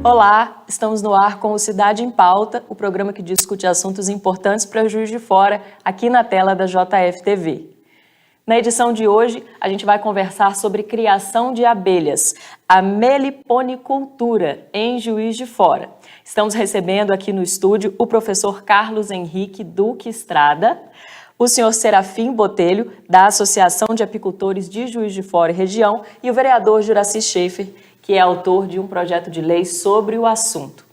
Olá, estamos no ar com o Cidade em Pauta, o programa que discute assuntos importantes para Juiz de Fora, aqui na tela da JF-TV. Na edição de hoje, a gente vai conversar sobre criação de abelhas, a meliponicultura em Juiz de Fora. Estamos recebendo aqui no estúdio o professor Carlos Henrique Duque Estrada, o senhor Serafim Botelho, da Associação de Apicultores de Juiz de Fora e Região, e o vereador Juracy Schaefer, que é autor de um projeto de lei sobre o assunto.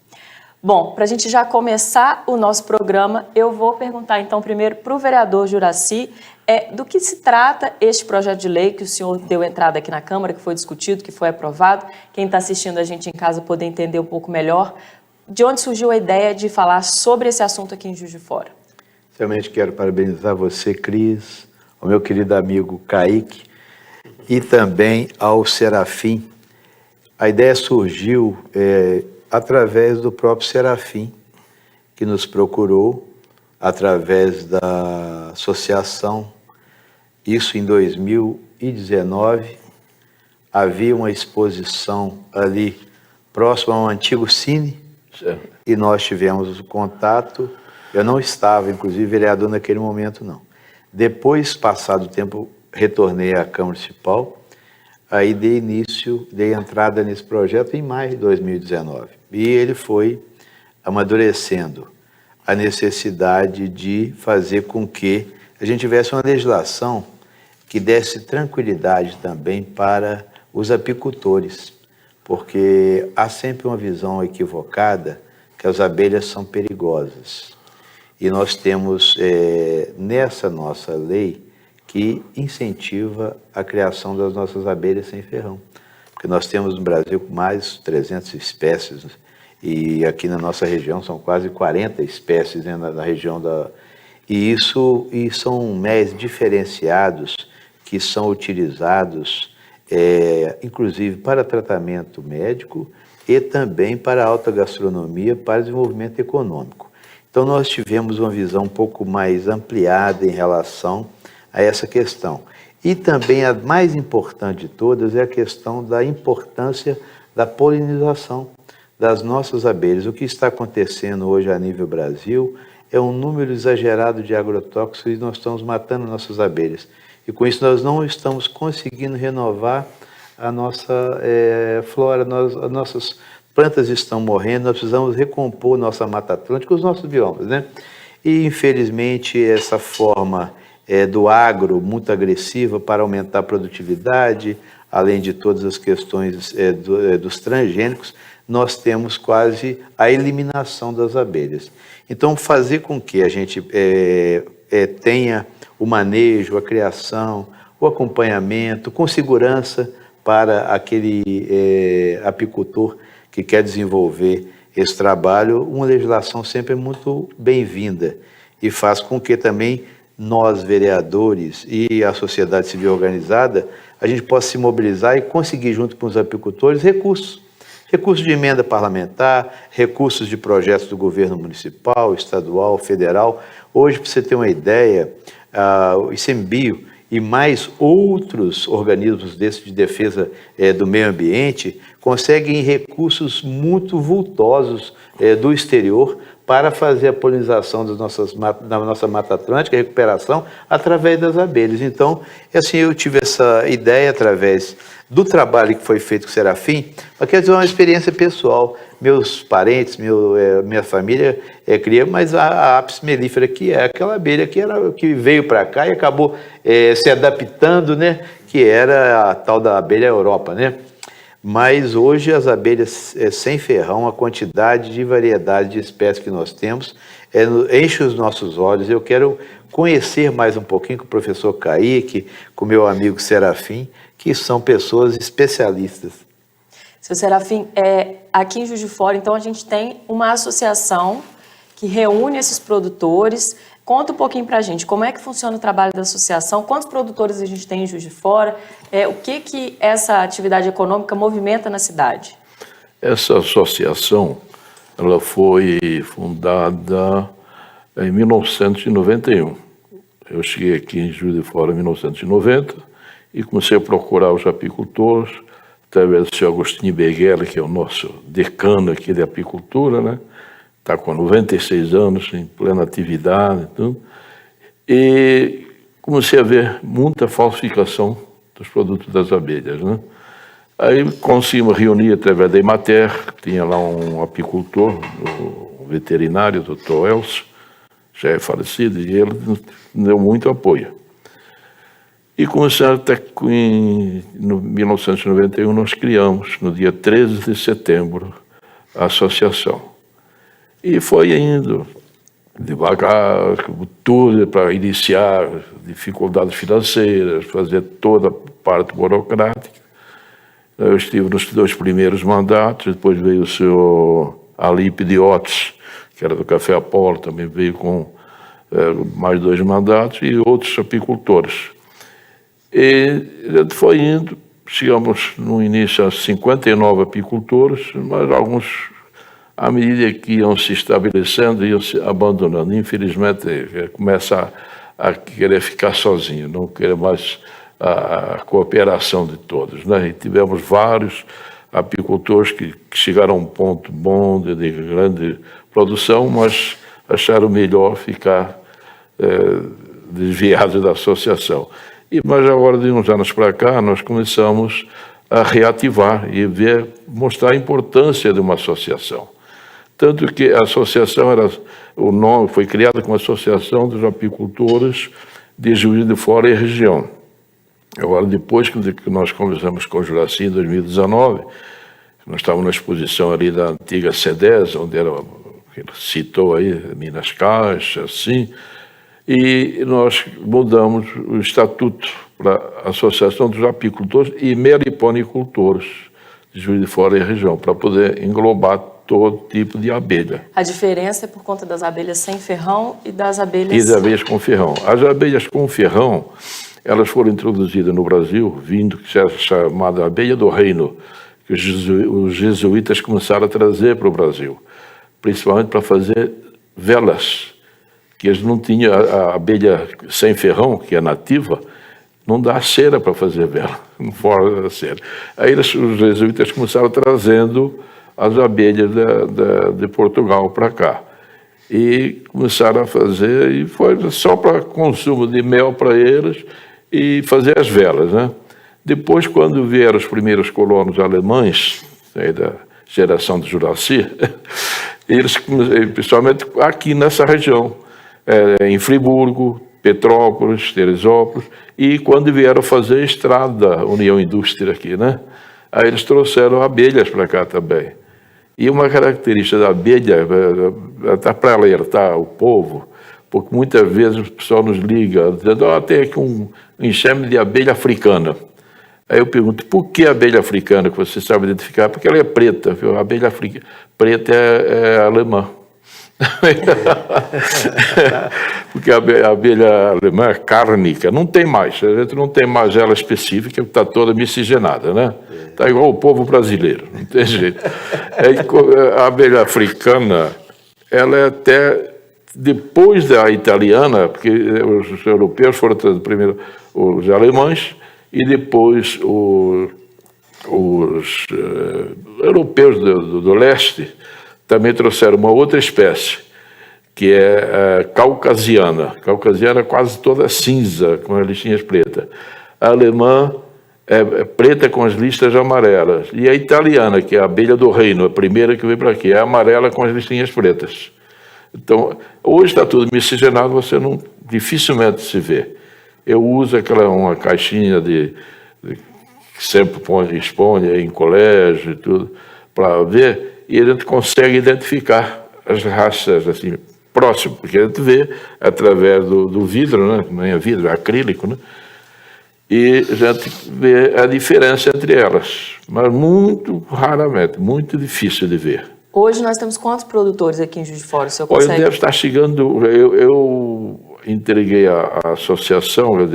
Bom, para a gente já começar o nosso programa, eu vou perguntar então primeiro para o vereador Juracy do que se trata este projeto de lei que o senhor deu entrada aqui na Câmara, que foi discutido, que foi aprovado. Quem está assistindo a gente em casa poder entender um pouco melhor de onde surgiu a ideia de falar sobre esse assunto aqui em Juiz de Fora. Realmente quero parabenizar você, Cris, ao meu querido amigo Kaique e também ao Serafim. A ideia surgiu através do próprio Serafim, que nos procurou através da associação. Isso em 2019, havia uma exposição ali próximo ao antigo Cine, e nós tivemos o contato. Eu não estava, inclusive, vereador naquele momento, não. Depois, passado o tempo, retornei à Câmara Municipal, aí dei entrada nesse projeto em maio de 2019. E ele foi amadurecendo a necessidade de fazer com que a gente tivesse uma legislação que desse tranquilidade também para os apicultores, porque há sempre uma visão equivocada que as abelhas são perigosas. E nós temos nessa nossa lei que incentiva a criação das nossas abelhas sem ferrão. Porque nós temos no Brasil mais de 300 espécies, e aqui na nossa região são quase 40 espécies, né, na região da... E são méis diferenciados que são utilizados, inclusive para tratamento médico e também para alta gastronomia, para desenvolvimento econômico. Então nós tivemos uma visão um pouco mais ampliada em relação a essa questão. E também a mais importante de todas é a questão da importância da polinização das nossas abelhas. O que está acontecendo hoje a nível Brasil é um número exagerado de agrotóxicos e nós estamos matando nossas abelhas. E com isso nós não estamos conseguindo renovar a nossa flora, as nossas plantas estão morrendo, nós precisamos recompor nossa Mata Atlântica, os nossos biomas, né? E infelizmente essa forma do agro muito agressiva para aumentar a produtividade, além de todas as questões dos transgênicos, nós temos quase a eliminação das abelhas. Então, fazer com que a gente tenha o manejo, a criação, o acompanhamento, com segurança para aquele apicultor que quer desenvolver esse trabalho, uma legislação sempre é muito bem-vinda e faz com que também nós, vereadores e a sociedade civil organizada, a gente possa se mobilizar e conseguir, junto com os apicultores, recursos de emenda parlamentar, recursos de projetos do governo municipal, estadual, federal. Hoje, para você ter uma ideia, o ICMBio e mais outros organismos desses de defesa do meio ambiente conseguem recursos muito vultosos do exterior para fazer a polinização da nossa Mata Atlântica, a recuperação, através das abelhas. Então, assim, eu tive essa ideia através do trabalho que foi feito com o Serafim, mas quer dizer, uma experiência pessoal. Meus parentes, minha família cria, mas a Apis mellifera, que é aquela abelha que veio para cá e acabou se adaptando, né? Que era a tal da abelha Europa, né? Mas hoje as abelhas sem ferrão, a quantidade de variedade de espécies que nós temos, enche os nossos olhos. Eu quero conhecer mais um pouquinho com o professor Kaique, com o meu amigo Serafim, que são pessoas especialistas. Seu Serafim, aqui em Juiz de Fora, então, a gente tem uma associação que reúne esses produtores. Conta um pouquinho para a gente, como é que funciona o trabalho da associação, quantos produtores a gente tem em Juiz de Fora, o que essa atividade econômica movimenta na cidade? Essa associação, ela foi fundada em 1991. Eu cheguei aqui em Juiz de Fora em 1990 e comecei a procurar os apicultores através do senhor Agostinho Beguele, que é o nosso decano aqui de apicultura, né? Está com 96 anos, em plena atividade. Tudo. E comecei a ver muita falsificação dos produtos das abelhas, né? Aí conseguimos reunir através da Emater, tinha lá um apicultor, um veterinário, o Dr. Elcio, já é falecido, e ele nos deu muito apoio. E começaram até que em 1991 nós criamos, no dia 13 de setembro, a associação. E foi indo devagar, tudo para iniciar, dificuldades financeiras, fazer toda a parte burocrática. Eu estive nos 2 primeiros mandatos, depois veio o senhor Alípio de Otis, que era do Café Apolo, também veio com mais 2 mandatos, e outros apicultores. E a gente foi indo, chegamos no início a 59 apicultores, mas alguns, à medida que iam se estabelecendo, iam se abandonando. Infelizmente, começa a querer ficar sozinho, não querer mais a cooperação de todos, né? E tivemos vários apicultores que chegaram a um ponto bom de grande produção, mas acharam melhor ficar desviados da associação. Mas agora, de uns anos para cá, nós começamos a reativar e mostrar a importância de uma associação. Tanto que a associação o nome foi criada como Associação dos Apicultores de Juiz de Fora e Região. Agora, depois que nós conversamos com o Juraci em 2019, nós estávamos na exposição ali da antiga CEDES, onde ele citou aí Minas Caixas, assim, e nós mudamos o estatuto para a Associação dos Apicultores e Meliponicultores de Juiz de Fora e Região, para poder englobar todo tipo de abelha. A diferença é por conta das abelhas sem ferrão e das abelhas... E das abelhas com ferrão. As abelhas com ferrão, elas foram introduzidas no Brasil, vindo que é chamada abelha do reino, que os jesuítas começaram a trazer para o Brasil, principalmente para fazer velas, que eles não tinham. A abelha sem ferrão, que é nativa, não dá cera para fazer vela, fora da cera. Aí os jesuítas começaram trazendo as abelhas de Portugal para cá. E começaram a fazer, e foi só para consumo de mel para eles e fazer as velas, né? Depois, quando vieram os primeiros colonos alemães, aí da geração de Juraci, eles, principalmente aqui nessa região, em Friburgo, Petrópolis, Teresópolis, e quando vieram fazer a estrada União Indústria aqui, né? Aí eles trouxeram abelhas para cá também. E uma característica da abelha, até para alertar o povo, porque muitas vezes o pessoal nos liga dizendo: tem aqui um enxame de abelha africana. Aí eu pergunto: por que a abelha africana, que você sabe identificar? Porque ela é preta, viu? A abelha preta é alemã. Porque a abelha alemã cárnica não tem mais, a gente não tem mais ela específica, está toda miscigenada, né? Está igual o povo brasileiro, não tem jeito. A abelha africana, ela é até depois da italiana, porque os europeus foram primeiro os alemães e depois os europeus do leste também trouxeram uma outra espécie, que é a caucasiana. A caucasiana é quase toda cinza, com as listinhas pretas. A alemã é preta com as listas amarelas. E a italiana, que é a abelha do reino, a primeira que veio para aqui, é amarela com as listinhas pretas. Então, hoje está tudo miscigenado, você dificilmente se vê. Eu uso uma caixinha que sempre expõe em colégio e tudo, para ver, e a gente consegue identificar as raças assim, próximo, porque a gente vê através do vidro, né? Não é vidro, é acrílico, né? E a gente vê a diferença entre elas, mas muito raramente, muito difícil de ver. Hoje nós temos quantos produtores aqui em Juiz de Fora? O senhor consegue? Olha, deve estar chegando. Eu entreguei a associação, eu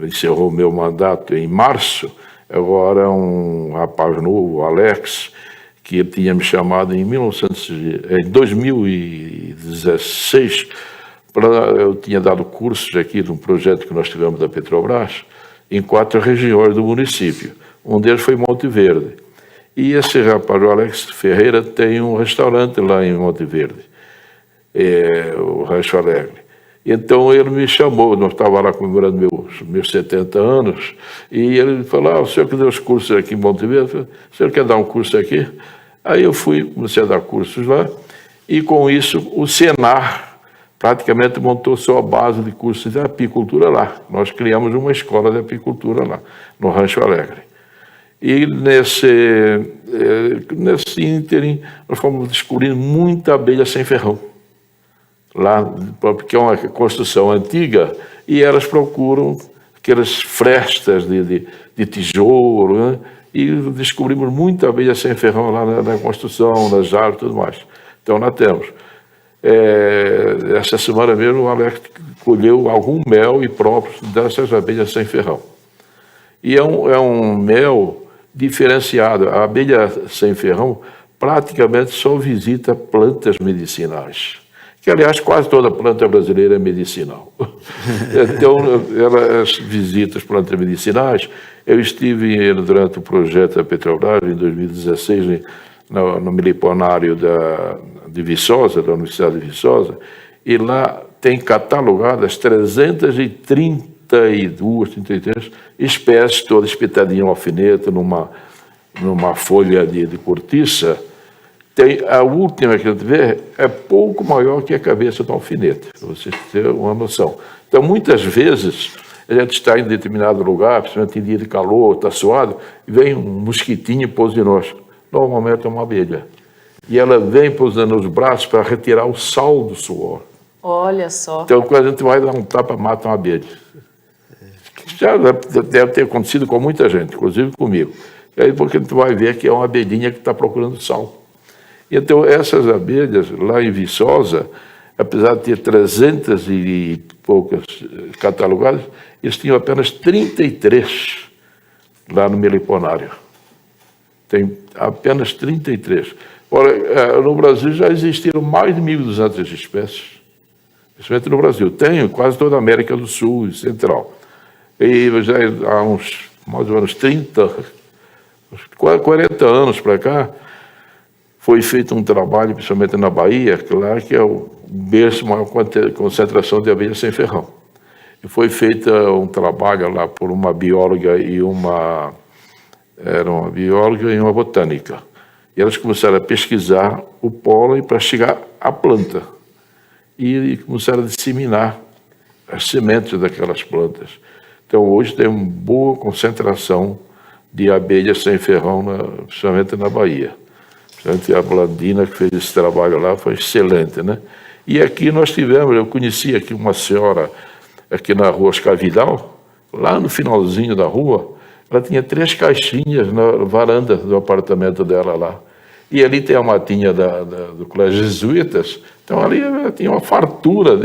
encerrou o meu mandato em março. Agora um rapaz novo, o Alex, que ele tinha me chamado em 2016, eu tinha dado cursos aqui de um projeto que nós tivemos da Petrobras, em 4 regiões do município, Um deles foi em Monte Verde. E esse rapaz, o Alex Ferreira, tem um restaurante lá em Monte Verde, o Rancho Alegre. Então ele me chamou, nós estávamos lá comemorando meus 70 anos, e ele falou, o senhor que deu os cursos aqui em Monte Verde? Eu falei, o senhor quer dar um curso aqui? Aí eu comecei a dar cursos lá, e com isso o Senar praticamente montou sua base de cursos de apicultura lá. Nós criamos uma escola de apicultura lá, no Rancho Alegre. E nesse ínterim, nós fomos descobrindo muita abelha sem ferrão. Lá, porque é uma construção antiga, e elas procuram aquelas frestas de tijolo, né? E descobrimos muita abelha sem ferrão lá na construção, nas árvores e tudo mais. Então, nós temos. Essa semana mesmo, o Alex colheu algum mel e próprios dessas abelhas sem ferrão. E é um mel diferenciado. A abelha sem ferrão praticamente só visita plantas medicinais. Que, aliás, quase toda planta brasileira é medicinal. Então, as visitas plantas medicinais, eu estive durante o projeto da Petrobras, em 2016, no Meliponário de Viçosa, da Universidade de Viçosa, e lá tem catalogadas 33 espécies, todas espetadinhas em alfinete, numa folha de cortiça. Tem a última que a gente vê é pouco maior que a cabeça do alfinete, para vocês terem uma noção. Então, muitas vezes, a gente está em determinado lugar, principalmente em dia de calor, está suado, e vem um mosquitinho e pousa em nós. Normalmente é uma abelha. E ela vem pousando nos braços para retirar o sal do suor. Olha só. Então, quando a gente vai dar um tapa, mata uma abelha. Já deve ter acontecido com muita gente, inclusive comigo. E aí, porque a gente vai ver que é uma abelhinha que está procurando sal. Então, essas abelhas, lá em Viçosa, apesar de ter 300 e poucas catalogadas, eles tinham apenas 33 lá no Meliponário. Tem apenas 33. Ora, no Brasil já existiram mais de 1.200 espécies, principalmente no Brasil. Tem quase toda a América do Sul e Central. E já há mais ou menos 40 anos para cá, foi feito um trabalho, principalmente na Bahia, claro que é o berço maior concentração de abelhas sem ferrão. E foi feito um trabalho lá por uma bióloga e uma botânica. E elas começaram a pesquisar o pólen para chegar à planta. E começaram a disseminar as sementes daquelas plantas. Então, hoje tem uma boa concentração de abelhas sem ferrão, principalmente na Bahia. A Blandina, que fez esse trabalho lá, foi excelente, né? E aqui nós tivemos, eu conheci aqui uma senhora, aqui na rua Oscar Vidal, lá no finalzinho da rua, ela tinha 3 caixinhas na varanda do apartamento dela lá. E ali tem a matinha do Colégio Jesuítas, então ali ela tinha uma fartura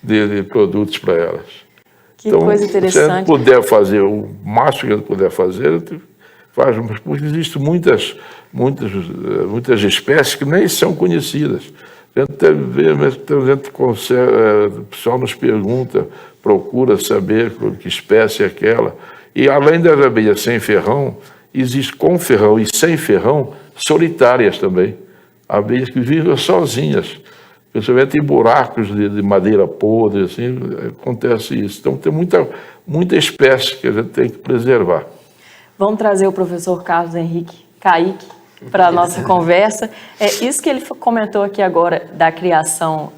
de produtos para elas. Que então, coisa interessante. Se a gente puder fazer o máximo que a gente puder fazer, faz, porque existem muitas espécies que nem são conhecidas. A gente o pessoal nos pergunta, procura saber que espécie é aquela. E além das abelhas sem ferrão, existe com ferrão e sem ferrão solitárias também. Abelhas que vivem sozinhas, principalmente em buracos de madeira podre, assim, acontece isso. Então tem muita espécie que a gente tem que preservar. Vamos trazer o professor Carlos Henrique Caíque para a nossa conversa. Isso que ele comentou aqui agora da criação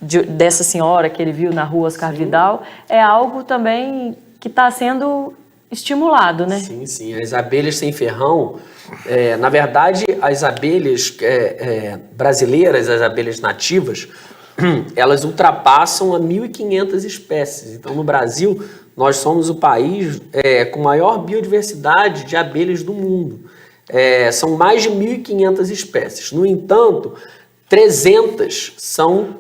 dessa senhora que ele viu na rua Oscar Vidal, é algo também que está sendo estimulado, né? Sim, sim. As abelhas sem ferrão, na verdade, as abelhas brasileiras, as abelhas nativas, elas ultrapassam a 1.500 espécies. Então, no Brasil, nós somos o país com maior biodiversidade de abelhas do mundo. São mais de 1.500 espécies. No entanto, 300 são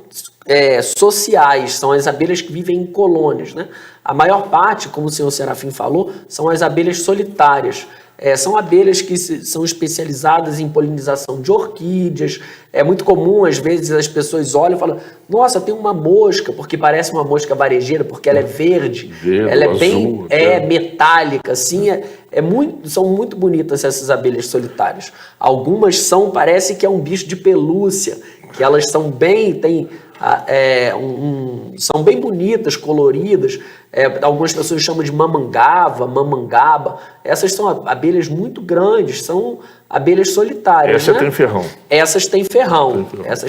sociais, são as abelhas que vivem em colônias, né? A maior parte, como o senhor Serafim falou, são as abelhas solitárias. São abelhas que são especializadas em polinização de orquídeas. É muito comum, às vezes, as pessoas olham e falam: nossa, tem uma mosca, porque parece uma mosca varejeira, porque ela é verde, ela é bem metálica, assim, são muito bonitas essas abelhas solitárias. Algumas parece que é um bicho de pelúcia, que elas são bem, são bem bonitas, coloridas. Algumas pessoas chamam de mamangaba. Essas são abelhas muito grandes, são abelhas solitárias. Essa tem ferrão. Essas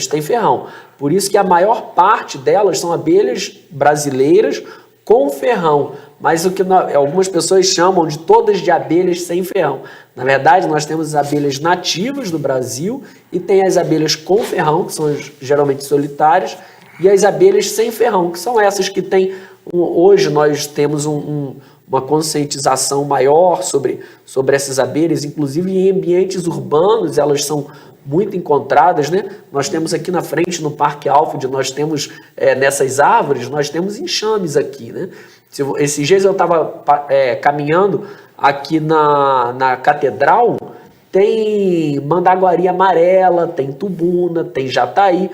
têm ferrão. Por isso que a maior parte delas são abelhas brasileiras com ferrão. Mas o que algumas pessoas chamam de todas de abelhas sem ferrão. Na verdade, nós temos as abelhas nativas do Brasil e tem as abelhas com ferrão, que são geralmente solitárias, e as abelhas sem ferrão, que são essas que têm... Hoje nós temos uma conscientização maior sobre essas abelhas, inclusive em ambientes urbanos, elas são muito encontradas, né? Nós temos aqui na frente, no Parque Alfred, nós temos nessas árvores, nós temos enxames aqui, né? Esses dias eu estava caminhando aqui na Catedral, tem mandaguari amarela, tem tubuna, tem jataí.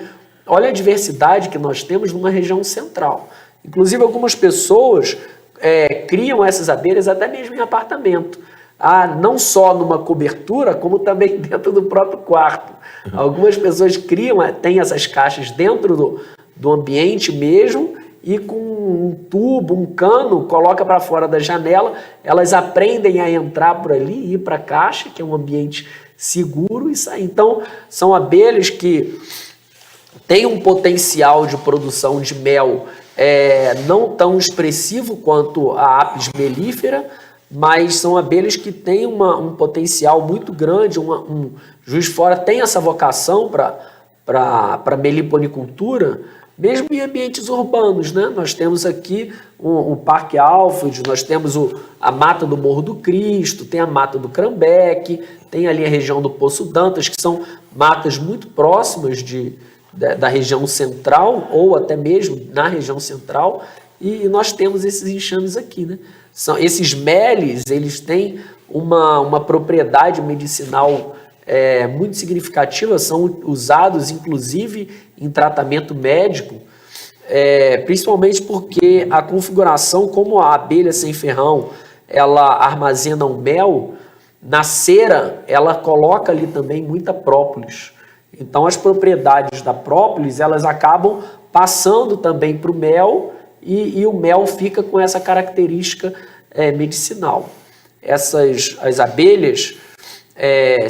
Olha a diversidade que nós temos numa região central. Inclusive, algumas pessoas criam essas abelhas até mesmo em apartamento. Não só numa cobertura, como também dentro do próprio quarto. Algumas pessoas têm essas caixas dentro do ambiente mesmo, e com um tubo, um cano, coloca para fora da janela, elas aprendem a entrar por ali, ir para a caixa, que é um ambiente seguro, e sair. Então, são abelhas que têm um potencial de produção de mel não tão expressivo quanto a Apis mellifera, mas são abelhas que têm um potencial muito grande. Juiz de Fora tem essa vocação para meliponicultura, mesmo em ambientes urbanos, né? Nós temos aqui o Parque Alfred, nós temos a Mata do Morro do Cristo, tem a Mata do Crambeque, tem ali a região do Poço Dantas, que são matas muito próximas da região central, ou até mesmo na região central, e nós temos esses enxames aqui, né? Esses meles, eles têm uma propriedade medicinal muito significativa, são usados inclusive em tratamento médico, principalmente porque a configuração, como a abelha sem ferrão, ela armazena o mel, na cera ela coloca ali também muita própolis. Então as propriedades da própolis, elas acabam passando também para o mel, e o mel fica com essa característica medicinal. As abelhas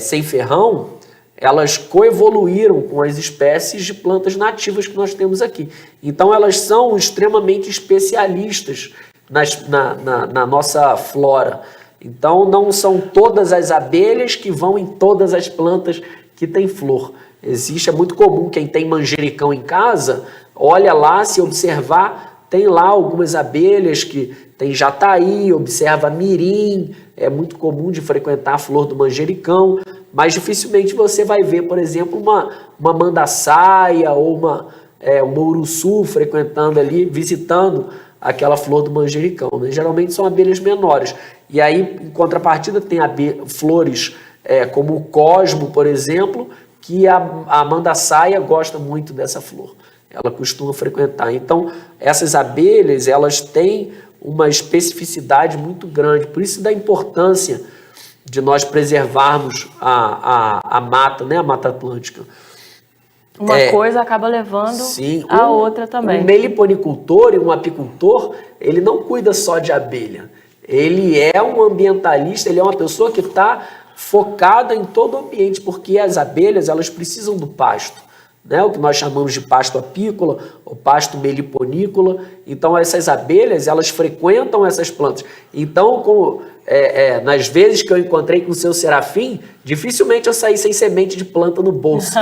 sem ferrão, elas coevoluíram com as espécies de plantas nativas que nós temos aqui. Então elas são extremamente especialistas na nossa flora. Então não são todas as abelhas que vão em todas as plantas que têm flor. É muito comum quem tem manjericão em casa, olha lá, se observar, tem lá algumas abelhas que tem jataí, observa mirim, é muito comum de frequentar a flor do manjericão, mas dificilmente você vai ver, por exemplo, uma mandaçaia ou uma uruçu frequentando ali, visitando aquela flor do manjericão, né? Geralmente são abelhas menores. E aí, em contrapartida, tem flores como o cosmo, por exemplo, que a mandaçaia gosta muito dessa flor. Ela costuma frequentar. Então, essas abelhas, elas têm uma especificidade muito grande. Por isso da importância de nós preservarmos a mata, né? A Mata Atlântica. Uma coisa acaba levando a outra também. Um meliponicultor e um apicultor, ele não cuida só de abelha. Ele é um ambientalista, ele é uma pessoa que está focada em todo o ambiente, porque as abelhas, elas precisam do pasto, né? O que nós chamamos de pasto apícola, ou pasto meliponícola. Então, essas abelhas, elas frequentam essas plantas. Então, nas vezes que eu encontrei com o seu Serafim, dificilmente eu saí sem semente de planta no bolso.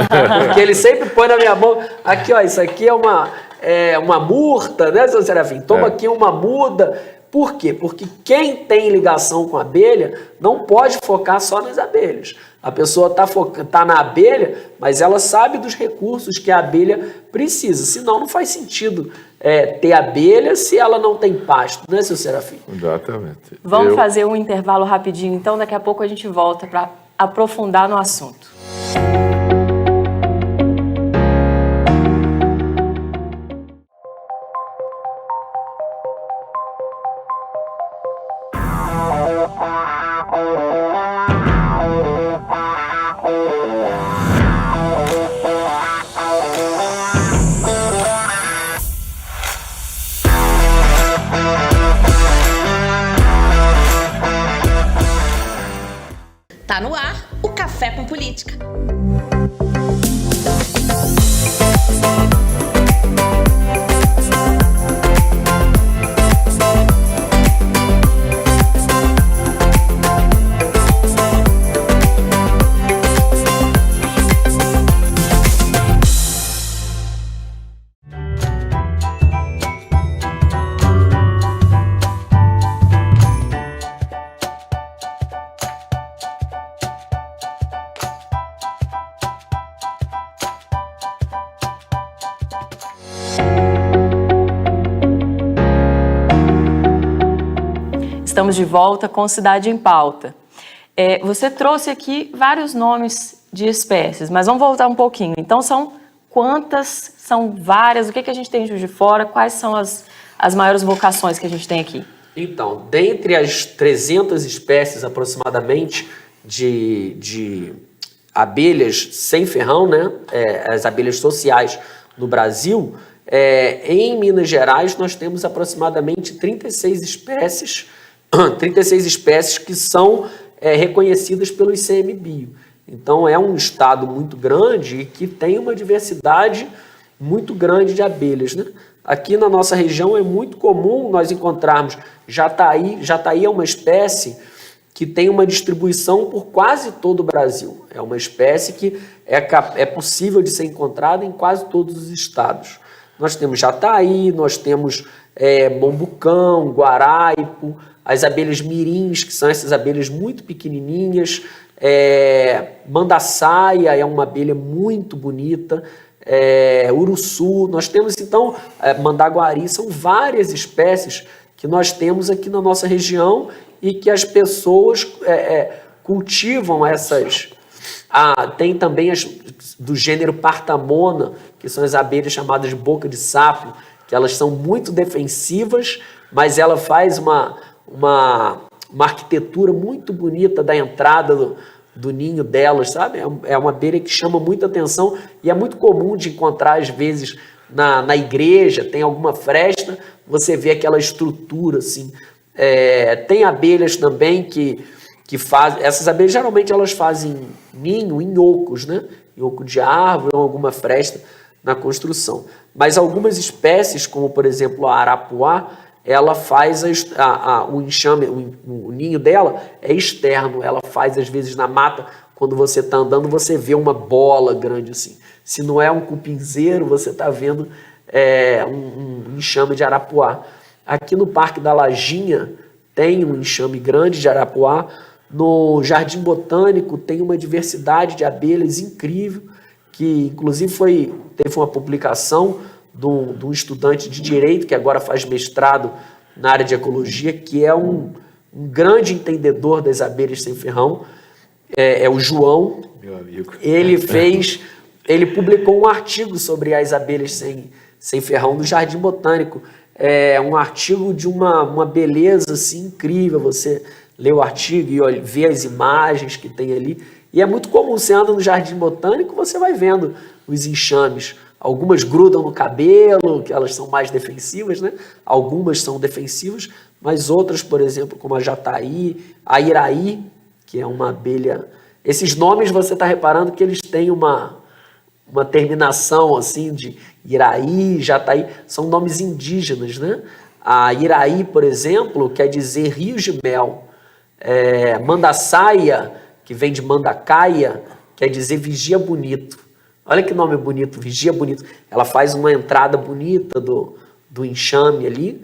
Porque ele sempre põe na minha mão, aqui, ó, isso aqui é uma murta, né, seu Serafim? Toma aqui uma muda, Por quê? Porque quem tem ligação com a abelha não pode focar só nas abelhas. A pessoa tá na abelha, mas ela sabe dos recursos que a abelha precisa. Senão não faz sentido ter abelha se ela não tem pasto, né, seu Serafim? Exatamente. Vamos fazer um intervalo rapidinho, então daqui a pouco a gente volta para aprofundar no assunto. Tá no ar o Café com Política. Estamos de volta com Cidade em Pauta. Você trouxe aqui vários nomes de espécies, mas vamos voltar um pouquinho. Então, são quantas? São várias? O que a gente tem em Juiz de Fora? Quais são as maiores vocações que a gente tem aqui? Então, dentre as 300 espécies aproximadamente de abelhas sem ferrão, né, as abelhas sociais no Brasil, em Minas Gerais nós temos aproximadamente 36 espécies que são reconhecidas pelo ICMBio. Então é um estado muito grande e que tem uma diversidade muito grande de abelhas, né? Aqui na nossa região é muito comum nós encontrarmos jataí. Jataí é uma espécie que tem uma distribuição por quase todo o Brasil. É uma espécie que é possível de ser encontrada em quase todos os estados. Nós temos jataí, nós temos mombucão, guaraipo, as abelhas mirins, que são essas abelhas muito pequenininhas, mandaçaia é uma abelha muito bonita, uruçu, nós temos então mandaguari, são várias espécies que nós temos aqui na nossa região e que as pessoas cultivam essas. Tem também as do gênero Partamona, que são as abelhas chamadas de boca de sapo, que elas são muito defensivas, mas ela faz uma arquitetura muito bonita da entrada do ninho delas, sabe? É uma abelha que chama muita atenção e é muito comum de encontrar, às vezes, na igreja, tem alguma fresta, você vê aquela estrutura, assim. Tem abelhas também que fazem... Essas abelhas, geralmente, elas fazem ninho em ocos, né? Em oco de árvore ou alguma fresta na construção. Mas algumas espécies, como, por exemplo, a arapuá, ela faz o enxame, o ninho dela é externo, ela faz às vezes na mata, quando você está andando, você vê uma bola grande assim. Se não é um cupinzeiro, você está vendo um enxame de arapuá. Aqui no Parque da Lajinha tem um enxame grande de arapuá, no Jardim Botânico tem uma diversidade de abelhas incrível, que inclusive teve uma publicação de um estudante de Direito, que agora faz mestrado na área de Ecologia, que é um grande entendedor das abelhas sem ferrão, é o João. Meu amigo. Ele publicou um artigo sobre as abelhas sem ferrão no Jardim Botânico. É um artigo de uma beleza assim, incrível, você lê o artigo e vê as imagens que tem ali, e é muito comum, você anda no Jardim Botânico, você vai vendo os enxames. Algumas grudam no cabelo, que elas são mais defensivas, né? Algumas são defensivas, mas outras, por exemplo, como a jataí, a iraí, que é uma abelha... Esses nomes você está reparando que eles têm uma terminação assim de iraí, jataí, são nomes indígenas, né? A iraí, por exemplo, quer dizer rios de mel. Mandaçaia, que vem de mandacaia, quer dizer vigia bonito. Olha que nome bonito, vigia bonito. Ela faz uma entrada bonita do enxame ali.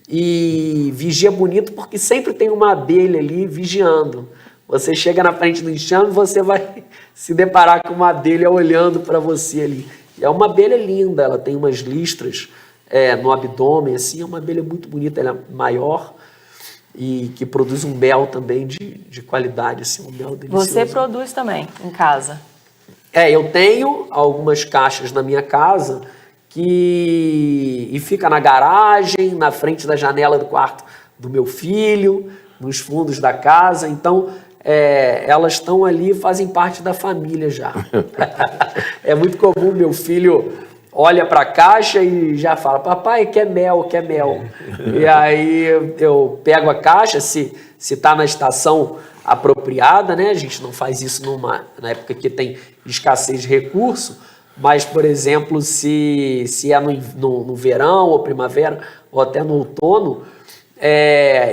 e vigia bonito porque sempre tem uma abelha ali vigiando. Você chega na frente do enxame, você vai se deparar com uma abelha olhando para você ali. E é uma abelha linda, ela tem umas listras no abdômen, assim, é uma abelha muito bonita, ela é maior e que produz um mel também de qualidade, assim, um mel delicioso. Você produz também em casa? Eu tenho algumas caixas na minha casa e fica na garagem, na frente da janela do quarto do meu filho, nos fundos da casa. Então, elas estão ali e fazem parte da família já. É muito comum, meu filho olha para a caixa e já fala, papai, quer mel, quer mel. E aí eu pego a caixa, se está na estação apropriada, né? A gente não faz isso na época que tem escassez de recurso, mas, por exemplo, se é no verão ou primavera ou até no outono,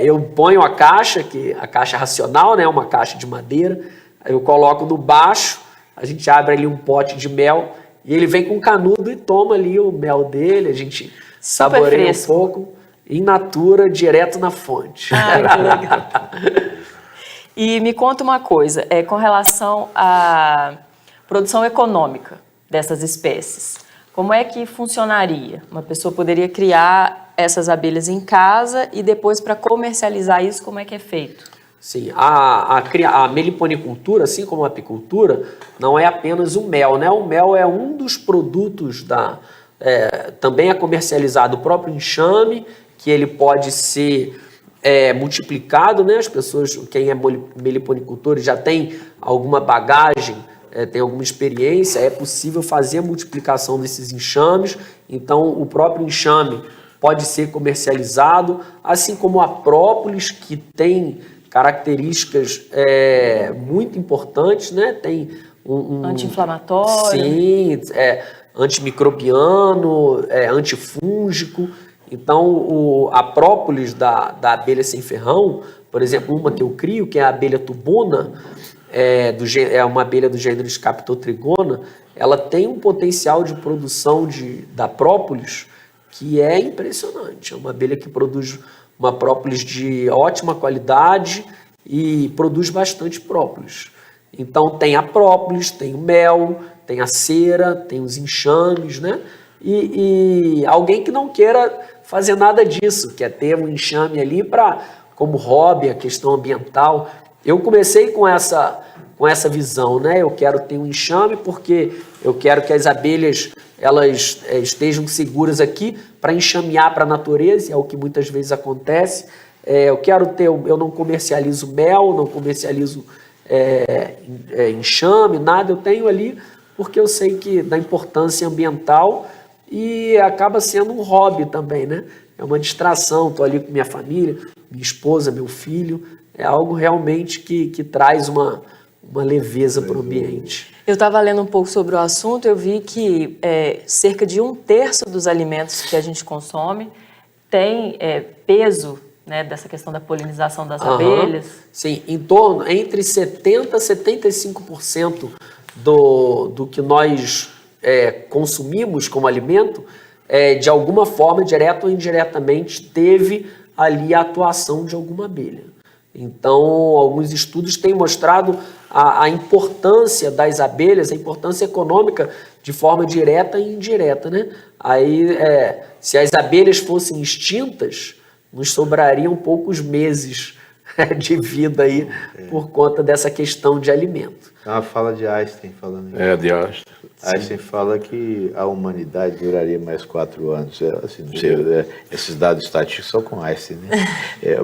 eu ponho a caixa racional, né? Uma caixa de madeira, eu coloco no baixo, a gente abre ali um pote de mel e ele vem com canudo e toma ali o mel dele, a gente saboreia um pouco, in natura, direto na fonte. Ah, que legal. E me conta uma coisa, com relação à produção econômica dessas espécies, como é que funcionaria? Uma pessoa poderia criar essas abelhas em casa e depois, para comercializar isso, como é que é feito? Sim, a meliponicultura, assim como a apicultura, não é apenas o mel, né? O mel é um dos produtos também é comercializado o próprio enxame, que ele pode ser multiplicado, né? As pessoas, quem é meliponicultor já tem alguma bagagem, tem alguma experiência, é possível fazer a multiplicação desses enxames, então o próprio enxame pode ser comercializado, assim como a própolis, que tem características muito importantes, né? Tem anti-inflamatório. Sim, antimicrobiano, antifúngico. Então, a própolis da abelha sem ferrão, por exemplo, uma que eu crio, que é a abelha tubuna, é uma abelha do gênero Scaptotrigona, ela tem um potencial de produção da própolis que é impressionante. É uma abelha que produz uma própolis de ótima qualidade e produz bastante própolis. Então tem a própolis, tem o mel, tem a cera, tem os enxames, né? E alguém que não queira fazer nada disso, quer ter um enxame ali como hobby, a questão ambiental. Eu comecei com essa visão, né? Eu quero ter um enxame porque eu quero que as abelhas elas estejam seguras aqui para enxamear para a natureza, é o que muitas vezes acontece. Eu não comercializo mel, não comercializo enxame, nada, eu tenho ali porque eu sei que da importância ambiental e acaba sendo um hobby também, né? É uma distração, estou ali com minha família, minha esposa, meu filho, é algo realmente que traz uma leveza para o ambiente. Eu estava lendo um pouco sobre o assunto, eu vi que cerca de 1/3 dos alimentos que a gente consome tem peso, né, dessa questão da polinização das abelhas. Sim, entre 70% e 75% do que nós consumimos como alimento, de alguma forma, direta ou indiretamente, teve ali a atuação de alguma abelha. Então, alguns estudos têm mostrado a importância das abelhas, a importância econômica de forma direta e indireta, né? Aí, se as abelhas fossem extintas, nos sobrariam poucos meses de vida aí por conta dessa questão de alimento. É uma fala de Einstein falando isso. De Einstein. Einstein fala que a humanidade duraria mais 4 anos. Assim, não sei, esses dados estatísticos são com Einstein, né?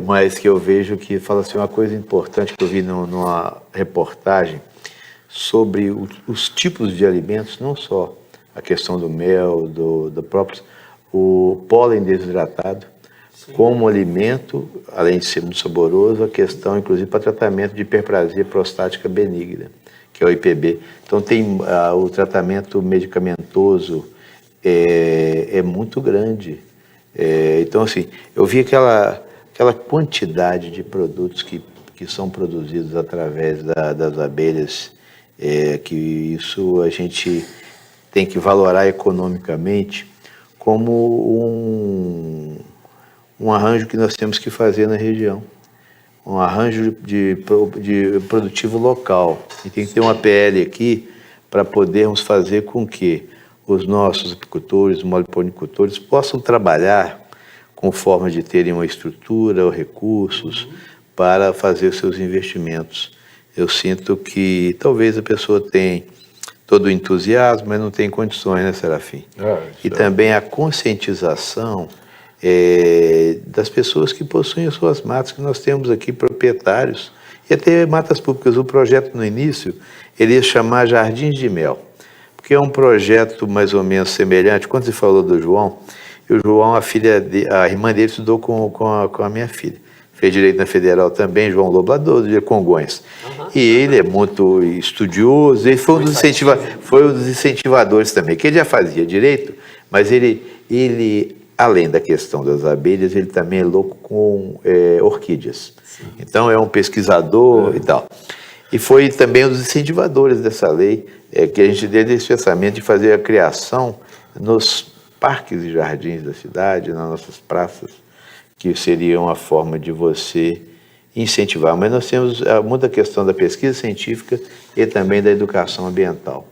Mas que eu vejo que fala assim, uma coisa importante que eu vi numa reportagem sobre os tipos de alimentos, não só a questão do mel, do próprio o pólen desidratado, como alimento, além de ser muito saboroso, a questão, inclusive, para tratamento de hiperplasia prostática benigna, que é o IPB. Então, tem o tratamento medicamentoso é muito grande. Então, assim, eu vi aquela quantidade de produtos que são produzidos através das abelhas, que isso a gente tem que valorar economicamente como um arranjo que nós temos que fazer na região. Um arranjo de produtivo local. E tem que ter uma PL aqui para podermos fazer com que os nossos apicultores, moliponicultores possam trabalhar com forma de terem uma estrutura ou recursos para fazer seus investimentos. Eu sinto que talvez a pessoa tenha todo o entusiasmo, mas não tem condições, né, Serafim? E também a conscientização das pessoas que possuem as suas matas, que nós temos aqui proprietários, e até matas públicas. O projeto no início, ele ia chamar Jardins de Mel, porque é um projeto mais ou menos semelhante. Quando você falou do João, o João, a irmã dele estudou com a minha filha. Fez direito na Federal também, João Loblador, de Congonhas. E ele é muito estudioso, ele foi um dos incentivadores também, que ele já fazia direito, mas ele além da questão das abelhas, ele também é louco com orquídeas. Sim. Então é um pesquisador e tal. E foi também um dos incentivadores dessa lei, que a gente deu esse pensamento de fazer a criação nos parques e jardins da cidade, nas nossas praças, que seria uma forma de você incentivar. Mas nós temos muita questão da pesquisa científica e também da educação ambiental.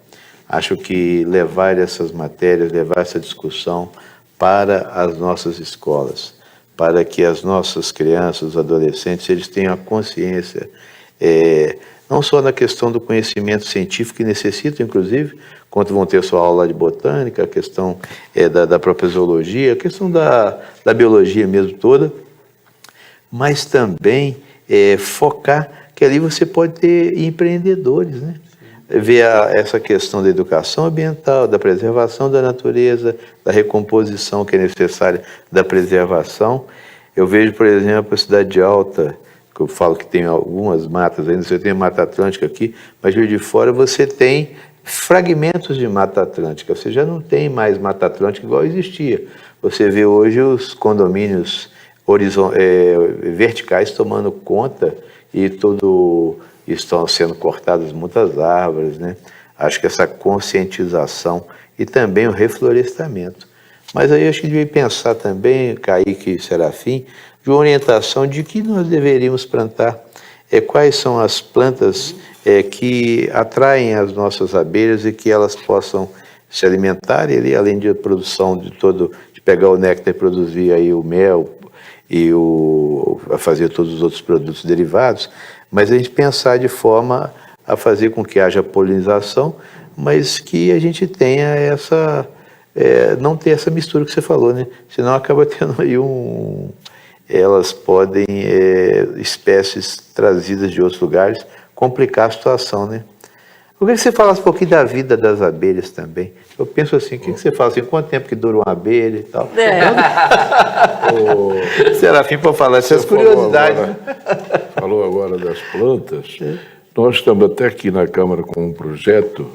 Acho que levar essas matérias, levar essa discussão para as nossas escolas, para que as nossas crianças, os adolescentes, eles tenham a consciência, não só na questão do conhecimento científico, que necessitam, inclusive, quando vão ter sua aula de botânica, a questão da própria zoologia, a questão da biologia mesmo toda, mas também focar que ali você pode ter empreendedores, né? Ver essa questão da educação ambiental, da preservação da natureza, da recomposição que é necessária da preservação. Eu vejo, por exemplo, a Cidade Alta, que eu falo que tem algumas matas, ainda você tem a Mata Atlântica aqui, mas Juiz de Fora você tem fragmentos de Mata Atlântica, você já não tem mais Mata Atlântica igual existia. Você vê hoje os condomínios verticais tomando conta e estão sendo cortadas muitas árvores, né? Acho que essa conscientização e também o reflorestamento. Mas aí acho que devia pensar também, Kaique e Serafim, de uma orientação de que nós deveríamos plantar, quais são as plantas que atraem as nossas abelhas e que elas possam se alimentar, e além de produção de pegar o néctar e produzir aí o mel e fazer todos os outros produtos derivados, mas a gente pensar de forma a fazer com que haja polinização, mas que a gente tenha não ter essa mistura que você falou, né? Senão acaba tendo aí elas podem, espécies trazidas de outros lugares, complicar a situação, né? Eu queria que você falasse um pouquinho da vida das abelhas também. Eu penso assim, o que você fala assim, quanto tempo que dura uma abelha e tal? O Serafim pode falar essas curiosidades. Falou agora das plantas. Nós estamos até aqui na Câmara com um projeto,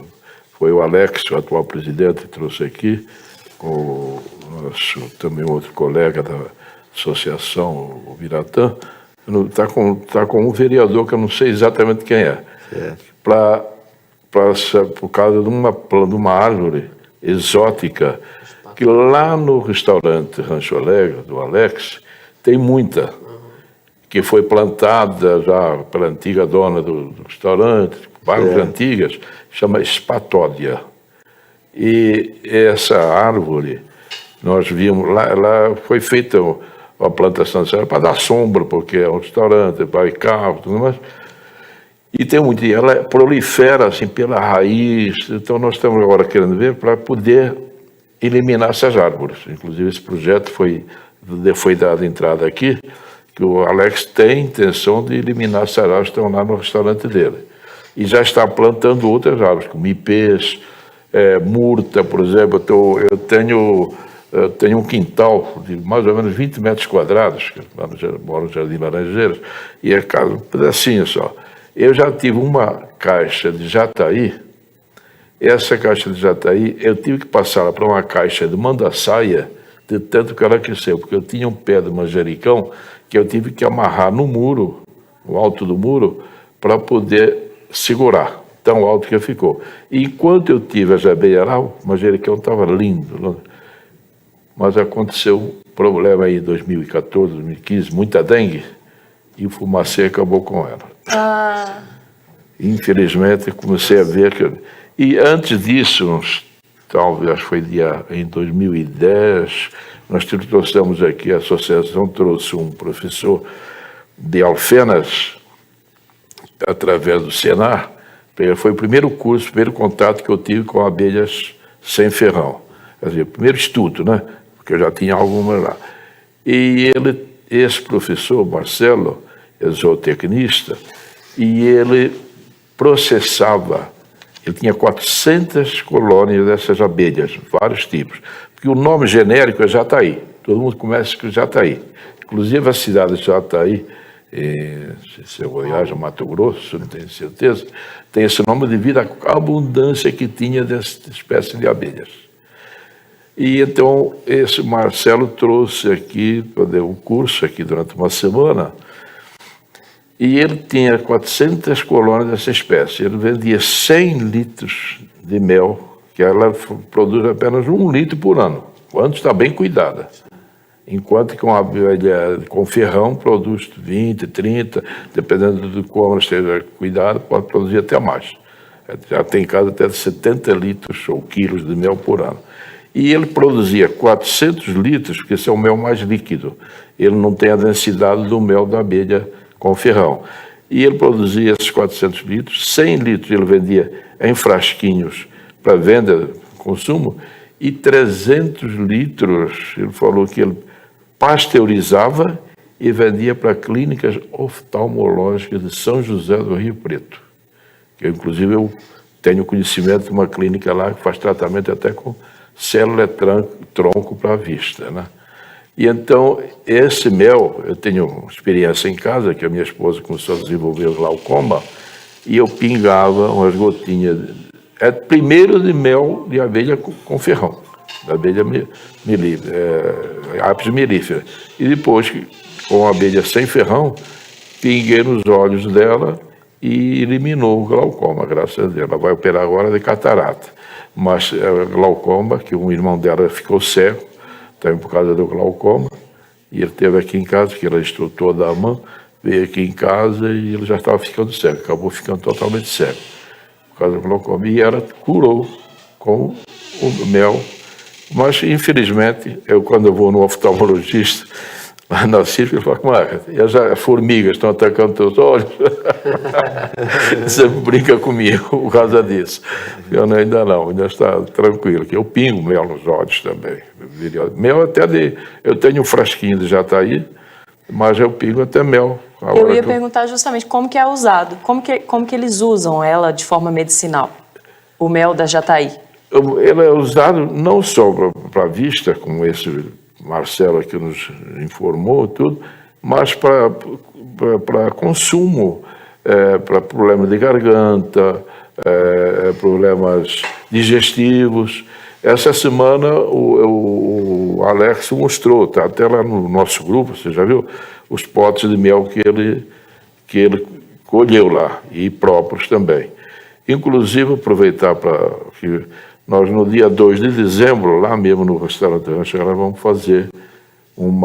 foi o Alex, o atual presidente, que trouxe aqui, com o nosso também outro colega da associação, o Biratã, está com um vereador que eu não sei exatamente quem é. Por causa de uma árvore exótica, que lá no restaurante Rancho Alegre, do Alex, tem muita, que foi plantada já pela antiga dona do restaurante, várias antigas, chama espatódia. E essa árvore, nós vimos, lá foi feita uma plantação para dar sombra, porque é um restaurante, vai carro, tudo mais. E tem muito, ela prolifera assim pela raiz, então nós estamos agora querendo ver para poder eliminar essas árvores. Inclusive esse projeto foi dado entrada aqui, que o Alex tem intenção de eliminar essas árvores que estão lá no restaurante dele. E já está plantando outras árvores, como ipês, murta, por exemplo. Eu tenho um quintal de mais ou menos 20 metros quadrados, que lá moro no Jardim Laranjeiras, e é um pedacinho só. Eu já tive uma caixa de jataí, essa caixa de jataí, eu tive que passá-la para uma caixa de mandaçaia, de tanto que ela cresceu, porque eu tinha um pé de manjericão que eu tive que amarrar no muro, no alto do muro, para poder segurar, tão alto que ficou. E enquanto eu tive as abelhas lá, o manjericão estava lindo, mas aconteceu problema aí em 2014, 2015, muita dengue, e o fumacê acabou com ela. Infelizmente, comecei a ver que... E antes disso, talvez, acho que foi em 2010, nós trouxemos aqui, a associação trouxe um professor de Alfenas, através do Senar. Foi o primeiro curso, o primeiro contato que eu tive com abelhas sem ferrão. Quer dizer, o primeiro estudo, né? Porque eu já tinha algumas lá. E esse professor, Marcelo, é zootecnista, e ele processava, ele tinha 400 colônias dessas abelhas, vários tipos. Porque o nome genérico é Jataí, todo mundo começa com Jataí. Inclusive a cidade de Jataí, se é Goiás ou Mato Grosso, não tenho certeza, tem esse nome devido à abundância que tinha dessa espécie de abelhas. E então esse Marcelo trouxe aqui, deu um curso aqui durante uma semana, e ele tinha 400 colônias dessa espécie. Ele vendia 100 litros de mel, que ela produz apenas 1 litro por ano, quando está bem cuidada. Enquanto que uma abelha com ferrão produz 20, 30, dependendo do como esteja cuidado, pode produzir até mais. Já tem casa até 70 litros ou quilos de mel por ano. E ele produzia 400 litros, porque esse é o mel mais líquido. Ele não tem a densidade do mel da abelha com ferrão. E ele produzia esses 400 litros, 100 litros ele vendia em frasquinhos para venda, consumo, e 300 litros, ele falou que ele pasteurizava e vendia para clínicas oftalmológicas de São José do Rio Preto. Que inclusive eu tenho conhecimento de uma clínica lá que faz tratamento até com célula tronco para a vista, né? E então, esse mel, eu tenho experiência em casa, que a minha esposa começou a desenvolver glaucoma, e eu pingava umas gotinhas, primeiro de mel de abelha com ferrão, da abelha Apis mellifera. E depois, com a abelha sem ferrão, pinguei nos olhos dela e eliminou o glaucoma, graças a Deus. Ela vai operar agora de catarata. Mas glaucoma, que um irmão dela ficou cego, também por causa do glaucoma, e ele esteve aqui em casa, que ele é instrutor da mão, veio aqui em casa e ele já estava ficando cego, acabou ficando totalmente cego, por causa do glaucoma. E ela curou com o mel, mas infelizmente, quando eu vou no oftalmologista, lá na CIF, ele fala, as formigas estão atacando teus olhos. Sempre brinca comigo por causa disso. Eu ainda está tranquilo, que eu pingo mel nos olhos também. Mel até eu tenho um frasquinho de Jataí, mas eu pingo até mel. Eu ia perguntar justamente como que é usado, como que eles usam ela de forma medicinal, o mel da Jataí. Ele é usado não só para vista, como esse Marcelo aqui nos informou, tudo, mas para consumo, para problemas de garganta, problemas digestivos. Essa semana o Alex mostrou, tá até lá no nosso grupo, você já viu, os potes de mel que ele colheu lá, e próprios também. Inclusive, aproveitar para que nós, no dia 2 de dezembro, lá mesmo no restaurante Rancho, nós vamos fazer um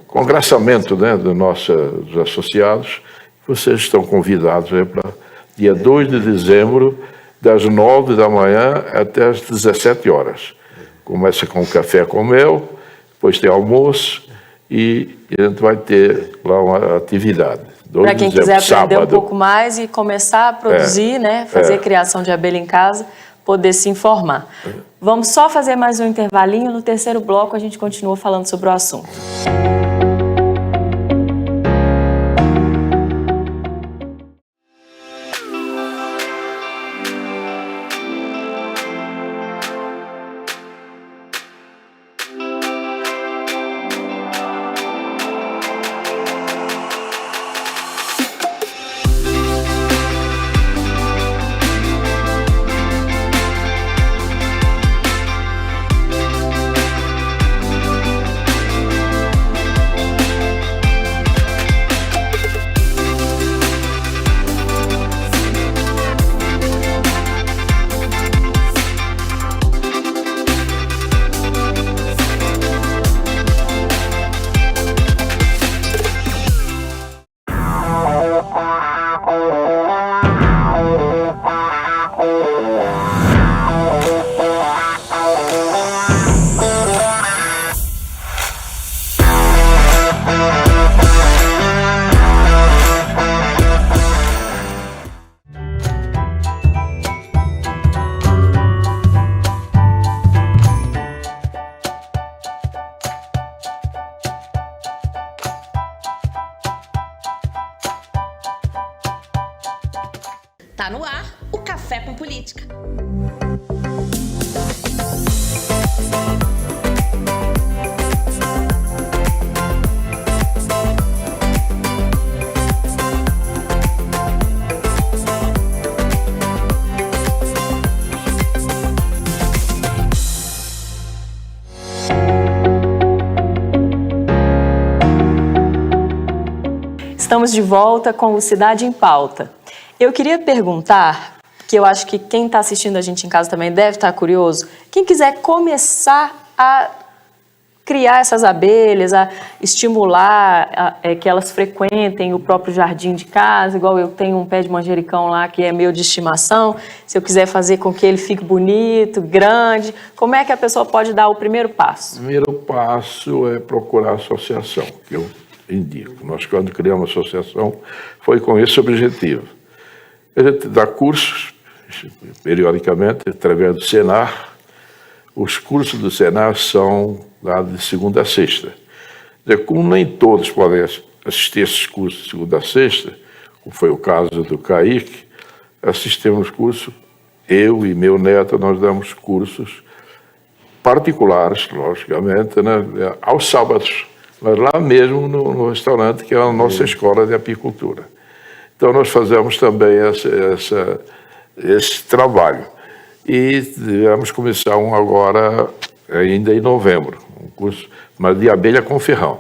congressamento, né, dos associados. Vocês estão convidados para dia 2 de dezembro, das 9 da manhã até as 17 horas. Começa com café com mel, depois tem almoço e a gente vai ter lá uma atividade. Para quem quiser aprender um pouco mais e começar a produzir, né, fazer criação de abelha em casa, poder se informar. Vamos só fazer mais um intervalinho, no terceiro bloco a gente continua falando sobre o assunto. Está no ar o Café com Política. Estamos de volta com o Cidade em Pauta. Eu queria perguntar, que eu acho que quem está assistindo a gente em casa também deve estar curioso, quem quiser começar a criar essas abelhas, a estimular que elas frequentem o próprio jardim de casa, igual eu tenho um pé de manjericão lá que é meu de estimação, se eu quiser fazer com que ele fique bonito, grande, como é que a pessoa pode dar o primeiro passo? O primeiro passo é procurar a associação, que eu indico. Nós, quando criamos a associação, foi com esse objetivo. A gente dá cursos, periodicamente, através do Senar. Os cursos do Senar são dados de segunda a sexta. Como nem todos podem assistir esses cursos de segunda a sexta, como foi o caso do Kaique, assistimos cursos, eu e meu neto, nós damos cursos particulares, logicamente, né, aos sábados, mas lá mesmo no restaurante, que é a nossa escola de apicultura. Então nós fazemos também esse trabalho. E vamos começar um agora, ainda em novembro, um curso mas de abelha com ferrão.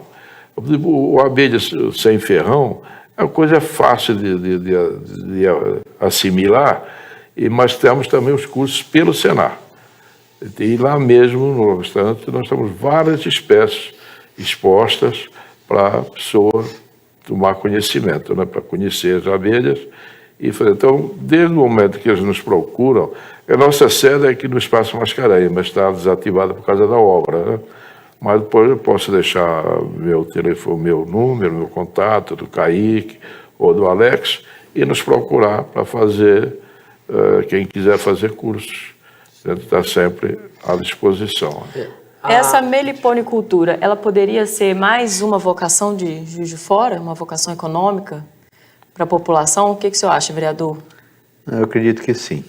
O abelha sem ferrão é uma coisa fácil de assimilar, mas temos também os cursos pelo Senar. E lá mesmo, no restaurante, nós temos várias espécies expostas para a pessoa tomar conhecimento, né? Para conhecer as abelhas. Então, desde o momento que eles nos procuram, a nossa sede é aqui no Espaço Mascarenhas, mas está desativada por causa da obra, né? Mas depois eu posso deixar meu telefone, meu número, meu contato do Kaique ou do Alex e nos procurar para fazer, quem quiser fazer cursos. A gente está sempre à disposição. Essa meliponicultura, ela poderia ser mais uma vocação de Juiz de Fora, uma vocação econômica para a população? O que o senhor acha, vereador? Eu acredito que sim.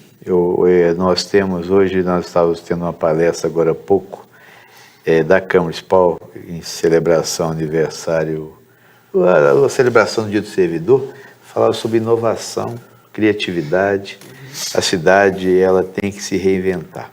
Nós estávamos tendo uma palestra agora há pouco da Câmara Municipal em celebração aniversário, a celebração do Dia do Servidor, falava sobre inovação, criatividade. A cidade ela tem que se reinventar.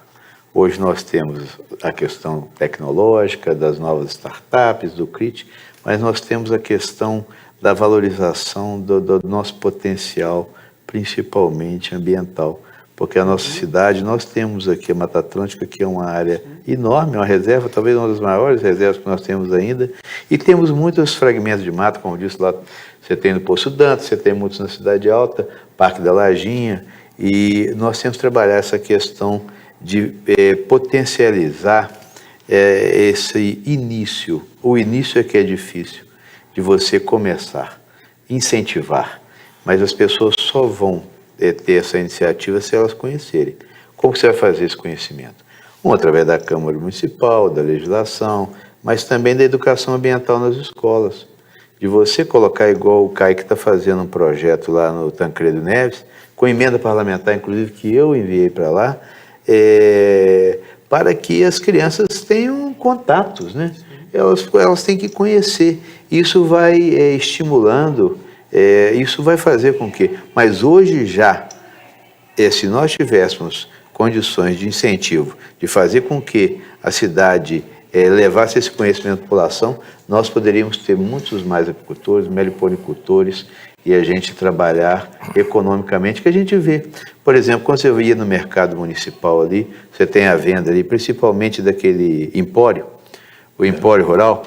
Hoje nós temos a questão tecnológica, das novas startups, do CRIT, mas nós temos a questão da valorização do nosso potencial, principalmente ambiental. Porque a nossa cidade, nós temos aqui a Mata Atlântica, que é uma área enorme, uma reserva, talvez uma das maiores reservas que nós temos ainda, e temos muitos fragmentos de mata, como disse lá, você tem no Poço Dantas, você tem muitos na Cidade Alta, Parque da Lajinha, e nós temos que trabalhar essa questão de potencializar esse início. O início é que é difícil, de você começar, incentivar, mas as pessoas só vão ter essa iniciativa se elas conhecerem. Como você vai fazer esse conhecimento? Através da Câmara Municipal, da legislação, mas também da educação ambiental nas escolas. De você colocar, igual o Kaique está fazendo um projeto lá no Tancredo Neves, com emenda parlamentar, inclusive, que eu enviei para lá, para que as crianças tenham contatos, né? Elas têm que conhecer. Isso vai estimulando, isso vai fazer com que... Mas hoje já, se nós tivéssemos condições de incentivo, de fazer com que a cidade levasse esse conhecimento à população, nós poderíamos ter muitos mais apicultores, meliponicultores, e a gente trabalhar economicamente, que a gente vê. Por exemplo, quando você ia no mercado municipal ali, você tem a venda ali, principalmente daquele empório, o empório rural.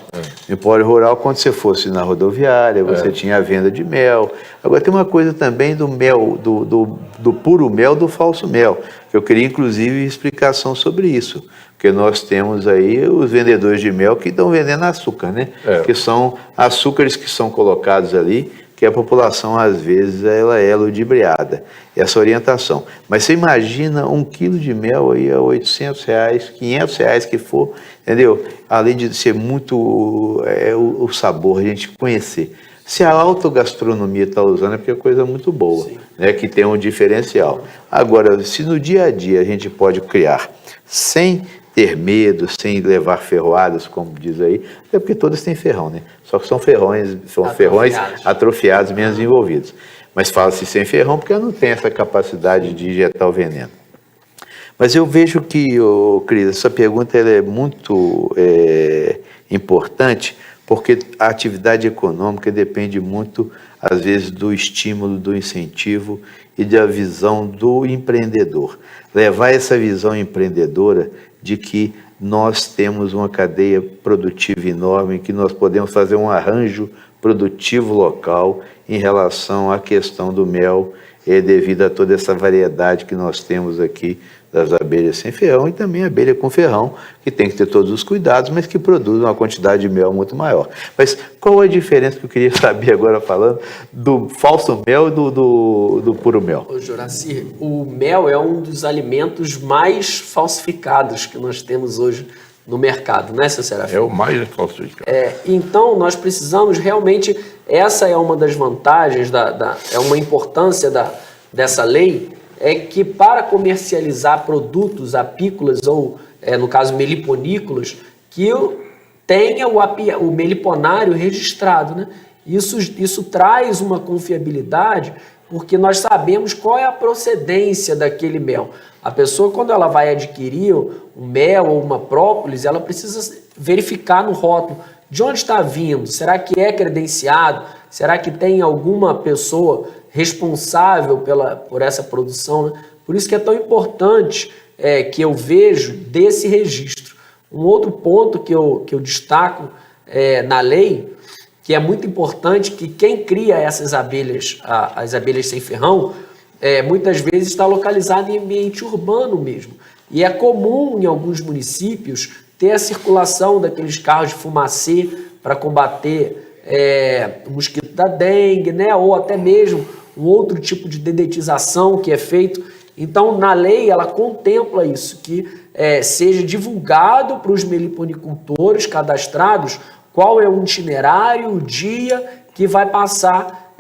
O empório rural, quando você fosse na rodoviária, você tinha a venda de mel. Agora tem uma coisa também do mel, do puro mel, do falso mel, que eu queria inclusive explicação sobre isso. Porque nós temos aí os vendedores de mel que estão vendendo açúcar, né? Que são açúcares que são colocados ali, que a população, às vezes, ela é ludibriada, essa orientação. Mas você imagina 1 quilo de mel aí a R$800, R$500 que for, entendeu? Além de ser muito o sabor, a gente conhecer. Se a autogastronomia está usando, é porque é coisa muito boa, né, que tem um diferencial. Agora, se no dia a dia a gente pode criar sem ter medo, sem levar ferroadas, como diz aí, até porque todas têm ferrão, né? Só que são ferrões atrofiados, menos envolvidos. Mas fala-se sem ferrão porque não tem essa capacidade de injetar o veneno. Mas eu vejo que, Cris, essa pergunta ela é muito importante, porque a atividade econômica depende muito, às vezes, do estímulo, do incentivo e da visão do empreendedor. Levar essa visão empreendedora de que nós temos uma cadeia produtiva enorme, que nós podemos fazer um arranjo produtivo local em relação à questão do mel, devido a toda essa variedade que nós temos aqui das abelhas sem ferrão e também a abelha com ferrão, que tem que ter todos os cuidados, mas que produz uma quantidade de mel muito maior. Mas qual a diferença que eu queria saber agora falando do falso mel e do puro mel? Ô, Juraci, o mel é um dos alimentos mais falsificados que nós temos hoje no mercado, né, seu Serafim? É o mais falsificado. Então, nós precisamos realmente, essa é uma das vantagens, é uma importância dessa lei, é que para comercializar produtos apícolas ou, no caso, meliponícolas, que tenha o meliponário registrado, né? Isso traz uma confiabilidade, porque nós sabemos qual é a procedência daquele mel. A pessoa, quando ela vai adquirir um mel ou uma própolis, ela precisa verificar no rótulo de onde está vindo. Será que é credenciado? Será que tem alguma pessoa responsável por essa produção, né? Por isso que é tão importante que eu vejo desse registro. Um outro ponto que eu destaco na lei, que é muito importante, que quem cria essas abelhas, as abelhas sem ferrão, muitas vezes está localizado em ambiente urbano mesmo. E é comum em alguns municípios ter a circulação daqueles carros de fumacê para combater o mosquito da dengue, né? Ou até mesmo um outro tipo de dedetização que é feito. Então, na lei, ela contempla isso, que seja divulgado para os meliponicultores cadastrados qual é o itinerário, o dia que vai passar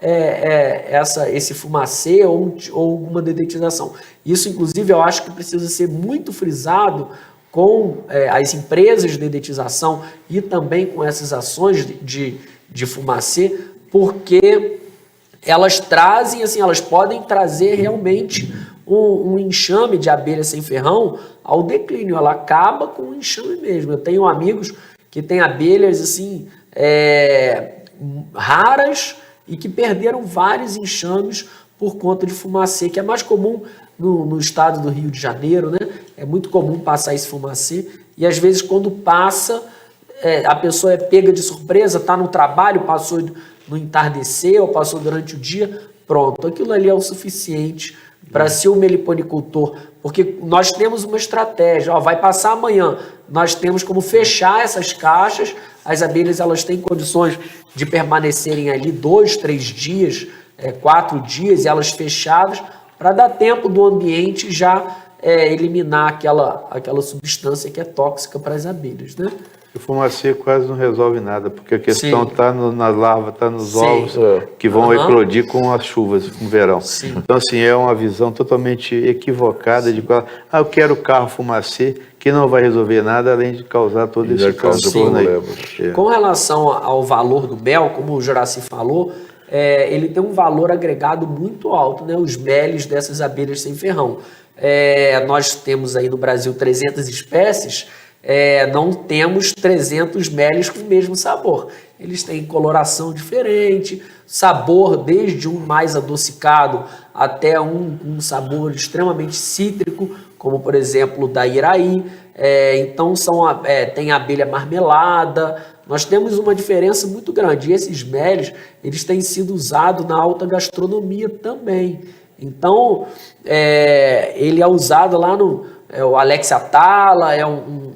esse fumacê ou alguma dedetização. Isso, inclusive, eu acho que precisa ser muito frisado com as empresas de dedetização e também com essas ações de fumacê, porque elas trazem, assim, elas podem trazer realmente um enxame de abelha sem ferrão ao declínio. Ela acaba com o enxame mesmo. Eu tenho amigos que têm abelhas assim raras e que perderam vários enxames por conta de fumacê, que é mais comum no estado do Rio de Janeiro, né? É muito comum passar esse fumacê e às vezes quando passa, a pessoa é pega de surpresa, está no trabalho, passou no entardecer ou passou durante o dia, pronto, aquilo ali é o suficiente para ser o meliponicultor, porque nós temos uma estratégia, vai passar amanhã, nós temos como fechar essas caixas, as abelhas elas têm condições de permanecerem ali 2, 3 dias, 4 dias, e elas fechadas, para dar tempo do ambiente já eliminar aquela substância que é tóxica para as abelhas, né? O fumacê quase não resolve nada, porque a questão está nas larvas, está nos ovos, que vão eclodir com as chuvas, com o verão. Sim. Então, assim, é uma visão totalmente equivocada de que eu quero carro fumacê, que não vai resolver nada, além de causar todo esse transtorno aí. Com relação ao valor do mel, como o Juraci falou, ele tem um valor agregado muito alto, né? Os meles dessas abelhas sem ferrão. Nós temos aí no Brasil 300 espécies, não temos 300 meles com o mesmo sabor. Eles têm coloração diferente, sabor desde um mais adocicado até um sabor extremamente cítrico, como por exemplo o da Iraí. Então tem abelha marmelada. Nós temos uma diferença muito grande. E esses meles, eles têm sido usados na alta gastronomia também. Então, ele é usado lá o Alex Atala é um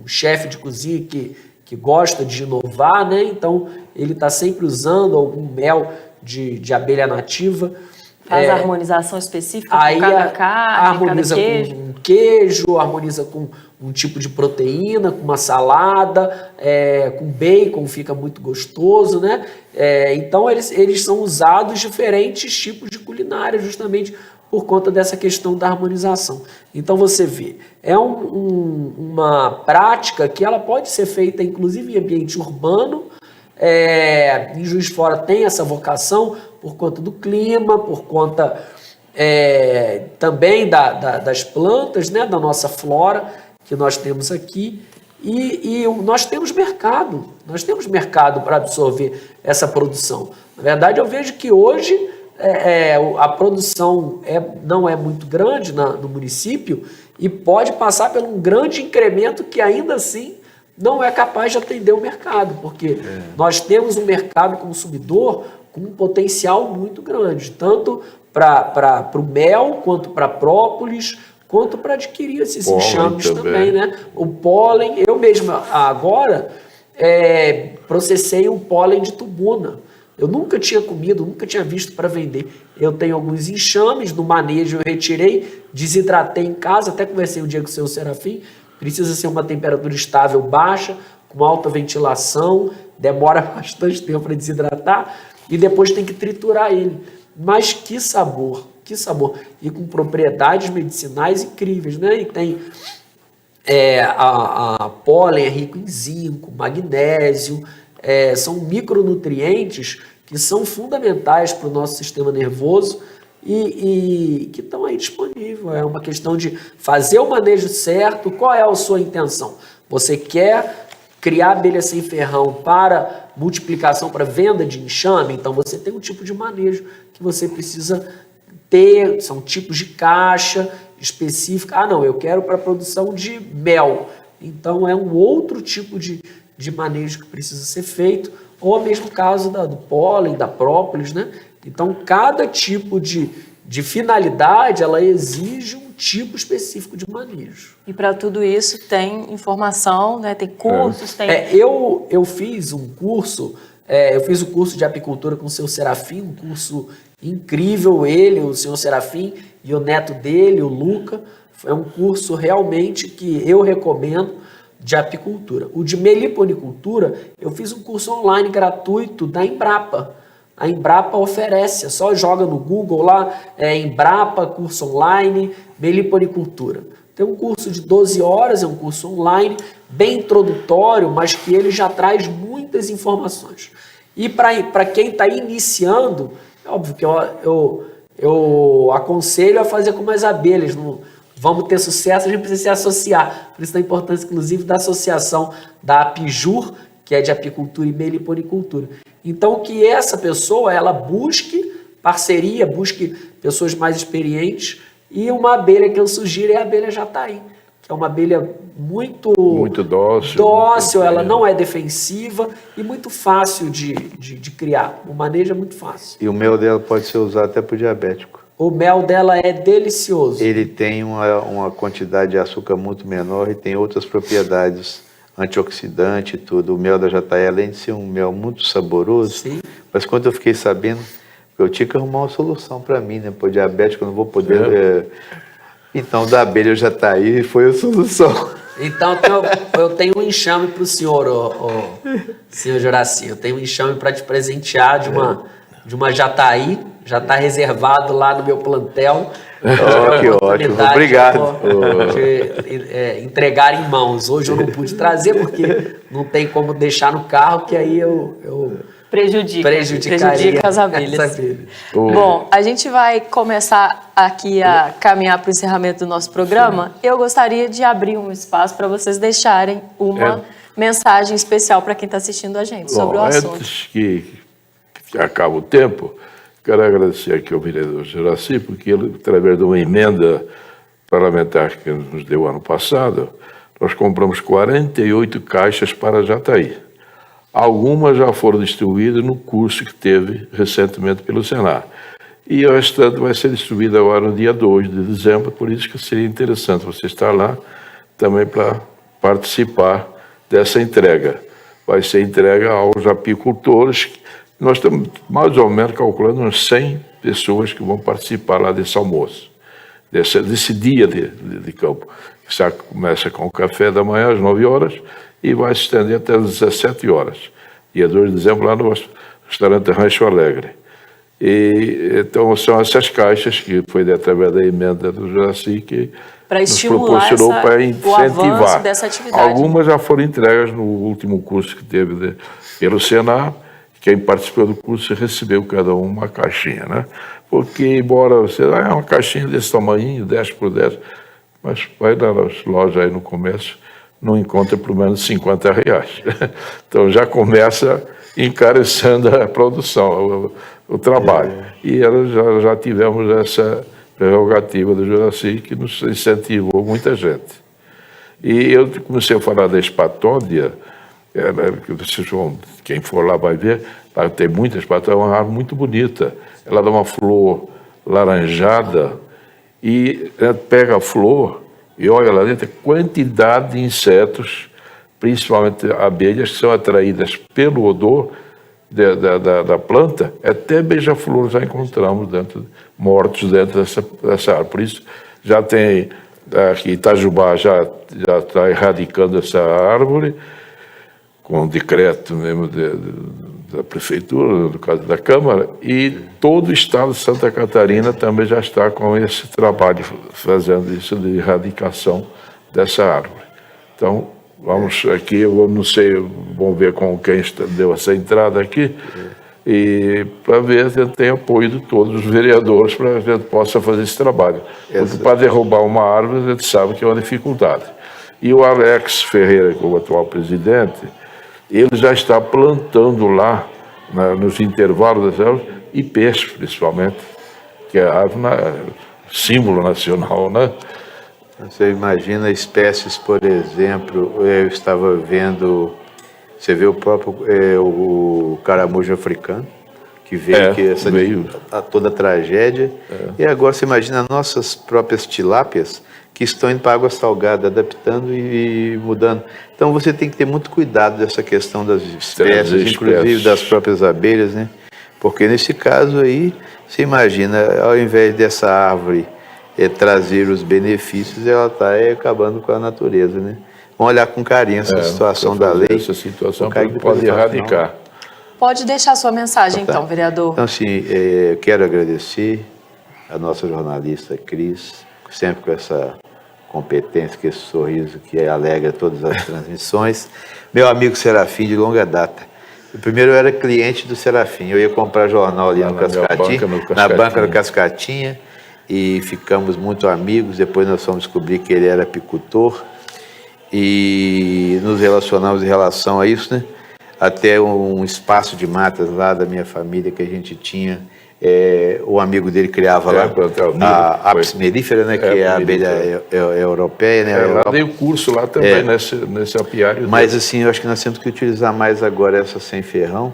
chefe de cozinha que gosta de inovar, né? Então ele está sempre usando algum mel de abelha nativa. Faz a harmonização específica aí com cada carne, harmoniza cada queijo? com queijo, harmoniza com um tipo de proteína, com uma salada, com bacon, fica muito gostoso, né? Então eles são usados diferentes tipos de culinária, justamente por conta dessa questão da harmonização. Então você vê, é uma prática que ela pode ser feita inclusive em ambiente urbano. Em Juiz de Fora tem essa vocação por conta do clima, por conta também das plantas, né, da nossa flora que nós temos aqui, e nós temos mercado para absorver essa produção. Na verdade, eu vejo que hoje a produção não é muito grande no município e pode passar por um grande incremento que ainda assim não é capaz de atender o mercado, porque nós temos um mercado consumidor com um potencial muito grande, tanto para o mel, quanto para própolis, quanto para adquirir esses enxames também, né? O pólen, eu mesmo agora processei um pólen de tubuna. Eu nunca tinha comido, nunca tinha visto para vender. Eu tenho alguns enxames, no manejo eu retirei, desidratei em casa, até conversei um dia com o seu Serafim, precisa ser uma temperatura estável, baixa, com alta ventilação, demora bastante tempo para desidratar, e depois tem que triturar ele. Mas que sabor, que sabor. E com propriedades medicinais incríveis, né? E tem a pólen é rico em zinco, magnésio, são micronutrientes que são fundamentais para o nosso sistema nervoso e que estão aí disponíveis. É uma questão de fazer o manejo certo. Qual é a sua intenção? Você quer criar abelha sem ferrão para multiplicação, para venda de enxame? Então você tem um tipo de manejo que você precisa ter, são tipos de caixa específica. Ah, não, eu quero para produção de mel. Então é um outro tipo de manejo que precisa ser feito, ou o mesmo caso do pólen, da própolis, né? Então cada tipo de finalidade, ela exige um tipo específico de manejo. E para tudo isso tem informação, né? Tem cursos, tem... Eu fiz um curso, eu fiz o curso de apicultura com o seu Serafim, um curso incrível, o senhor Serafim e o neto dele, o Luca. É um curso realmente que eu recomendo de apicultura. O de meliponicultura, eu fiz um curso online gratuito da Embrapa. A Embrapa oferece, só joga no Google lá, Embrapa, curso online, meliponicultura. Tem um curso de 12 horas, é um curso online, bem introdutório, mas que ele já traz muitas informações. E para quem está iniciando, é óbvio que eu aconselho a fazer como as abelhas. Não vamos ter sucesso, a gente precisa se associar. Por isso a importância, inclusive, da associação da Apijur, que é de apicultura e meliponicultura. Então, que essa pessoa, ela busque parceria, busque pessoas mais experientes, e uma abelha que eu sugiro é a abelha jataí, que é uma abelha muito dócil, ela não é defensiva e muito fácil de criar. O manejo é muito fácil. E o mel dela pode ser usado até para o diabético. O mel dela é delicioso. Ele tem uma quantidade de açúcar muito menor e tem outras propriedades, antioxidante e tudo. O mel da jataí, além de ser um mel muito saboroso, sim, mas quando eu fiquei sabendo, eu tinha que arrumar uma solução para mim, né? Para o diabético eu não vou poder... Então, da abelha jataí foi a solução. Então, eu tenho um enxame para o senhor, senhor Juraci. Eu tenho um enxame para te presentear de uma jataí. Já está reservado lá no meu plantel. Que ótimo, obrigado. De entregar em mãos. Hoje eu não pude trazer porque não tem como deixar no carro, que aí eu prejudica as abelhas. Bom, a gente vai começar aqui a caminhar para o encerramento do nosso programa. Eu gostaria de abrir um espaço para vocês deixarem uma mensagem especial para quem está assistindo a gente sobre o assunto. Antes que acabe o tempo, quero agradecer aqui ao vereador Juraci, porque ele, através de uma emenda parlamentar que nos deu ano passado, nós compramos 48 caixas para Jataí. Algumas já foram distribuídas no curso que teve recentemente pelo Senar. E o restante vai ser distribuído agora no dia 2 de dezembro, por isso que seria interessante você estar lá também para participar dessa entrega. Vai ser entregue aos apicultores. Nós estamos mais ou menos calculando uns 100 pessoas que vão participar lá desse almoço, desse dia de campo. Já começa com o café da manhã às 9 horas e vai se estender até às 17 horas. Dia 2 de dezembro, lá no restaurante Rancho Alegre. Então, são essas caixas que foi através da emenda do Juraci que nos proporcionou para incentivar. Dessa atividade. Algumas já foram entregas no último curso que teve pelo Senar. Quem participou do curso recebeu cada um uma caixinha, né? Porque, embora você é uma caixinha desse tamanho, 10 por 10, mas vai nas lojas aí no comércio, não encontra pelo menos R$50. Então já começa encarecendo a produção, o trabalho. E já tivemos essa prerrogativa do Juraci que nos incentivou muita gente. E eu comecei a falar da espatódia, quem for lá vai ver, tem muita espatódia, é uma árvore muito bonita. Ela dá uma flor laranjada e pega a flor e olha lá dentro a quantidade de insetos, principalmente abelhas, que são atraídas pelo odor da planta. Até beija-flor já encontramos mortos dentro dessa árvore. Por isso, já tem aqui Itajubá já está erradicando essa árvore, com um decreto mesmo da prefeitura, no caso da Câmara, e todo o estado de Santa Catarina também já está com esse trabalho, fazendo isso de erradicação dessa árvore. Então, vamos aqui, eu não sei, vamos ver com quem deu essa entrada aqui, e para ver se tem apoio de todos os vereadores para que a gente possa fazer esse trabalho. Porque para derrubar uma árvore, a gente sabe que é uma dificuldade. E o Alex Ferreira, que é o atual presidente, ele já está plantando lá, nos intervalos das árvores, ipês, principalmente, que é a árvore símbolo nacional, né? Você imagina espécies, por exemplo, eu estava vendo, você vê o próprio o caramujo africano, que veio, toda a tragédia, e agora você imagina nossas próprias tilápias, que estão indo para água salgada, adaptando e mudando. Então você tem que ter muito cuidado dessa questão das espécies, inclusive das próprias abelhas, né? Porque nesse caso aí, você imagina, ao invés dessa árvore trazer os benefícios, ela está acabando com a natureza, né? Vamos olhar com carinho essa situação da lei. Essa situação pode erradicar. Pode deixar sua mensagem, então, vereador. Então, assim, eu quero agradecer a nossa jornalista Cris, sempre com essa competência, com esse sorriso que alegra todas as transmissões. Meu amigo Serafim, de longa data. Primeiro eu era cliente do Serafim, eu ia comprar jornal ali no Cascatinha, na banca do Cascatinha, e ficamos muito amigos. Depois nós fomos descobrir que ele era apicultor e nos relacionamos em relação a isso, né? Até um espaço de matas lá da minha família que a gente tinha. O amigo dele criava lá a Apis mellifera, né, que é a abelha europeia, né? Lá dei o curso lá também, nesse apiário. Mas assim, eu acho que nós temos que utilizar mais agora essa sem ferrão.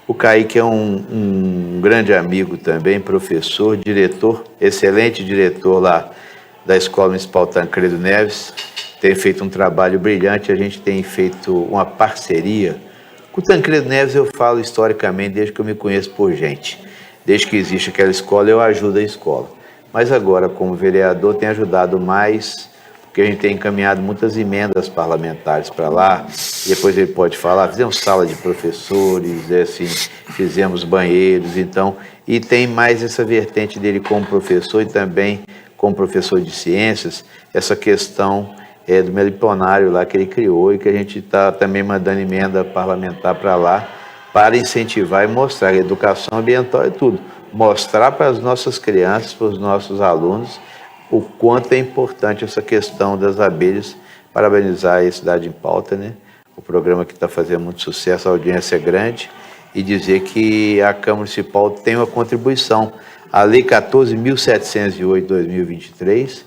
O Kaique é um grande amigo também, professor, diretor, excelente diretor lá da Escola Municipal Tancredo Neves. Tem feito um trabalho brilhante, a gente tem feito uma parceria. Com o Tancredo Neves eu falo historicamente desde que eu me conheço por gente. Desde que existe aquela escola, eu ajudo a escola. Mas agora, como vereador, tem ajudado mais, porque a gente tem encaminhado muitas emendas parlamentares para lá. E depois ele pode falar, fizemos sala de professores, assim, fizemos banheiros, então... E tem mais essa vertente dele como professor e também como professor de ciências, essa questão do meliponário lá que ele criou e que a gente está também mandando emenda parlamentar para lá, para incentivar e mostrar a educação ambiental é tudo. Mostrar para as nossas crianças, para os nossos alunos, o quanto é importante essa questão das abelhas. Parabenizar a Cidade em Pauta, né? O programa que está fazendo muito sucesso, a audiência é grande, e dizer que a Câmara Municipal tem uma contribuição. A Lei 14.708/2023,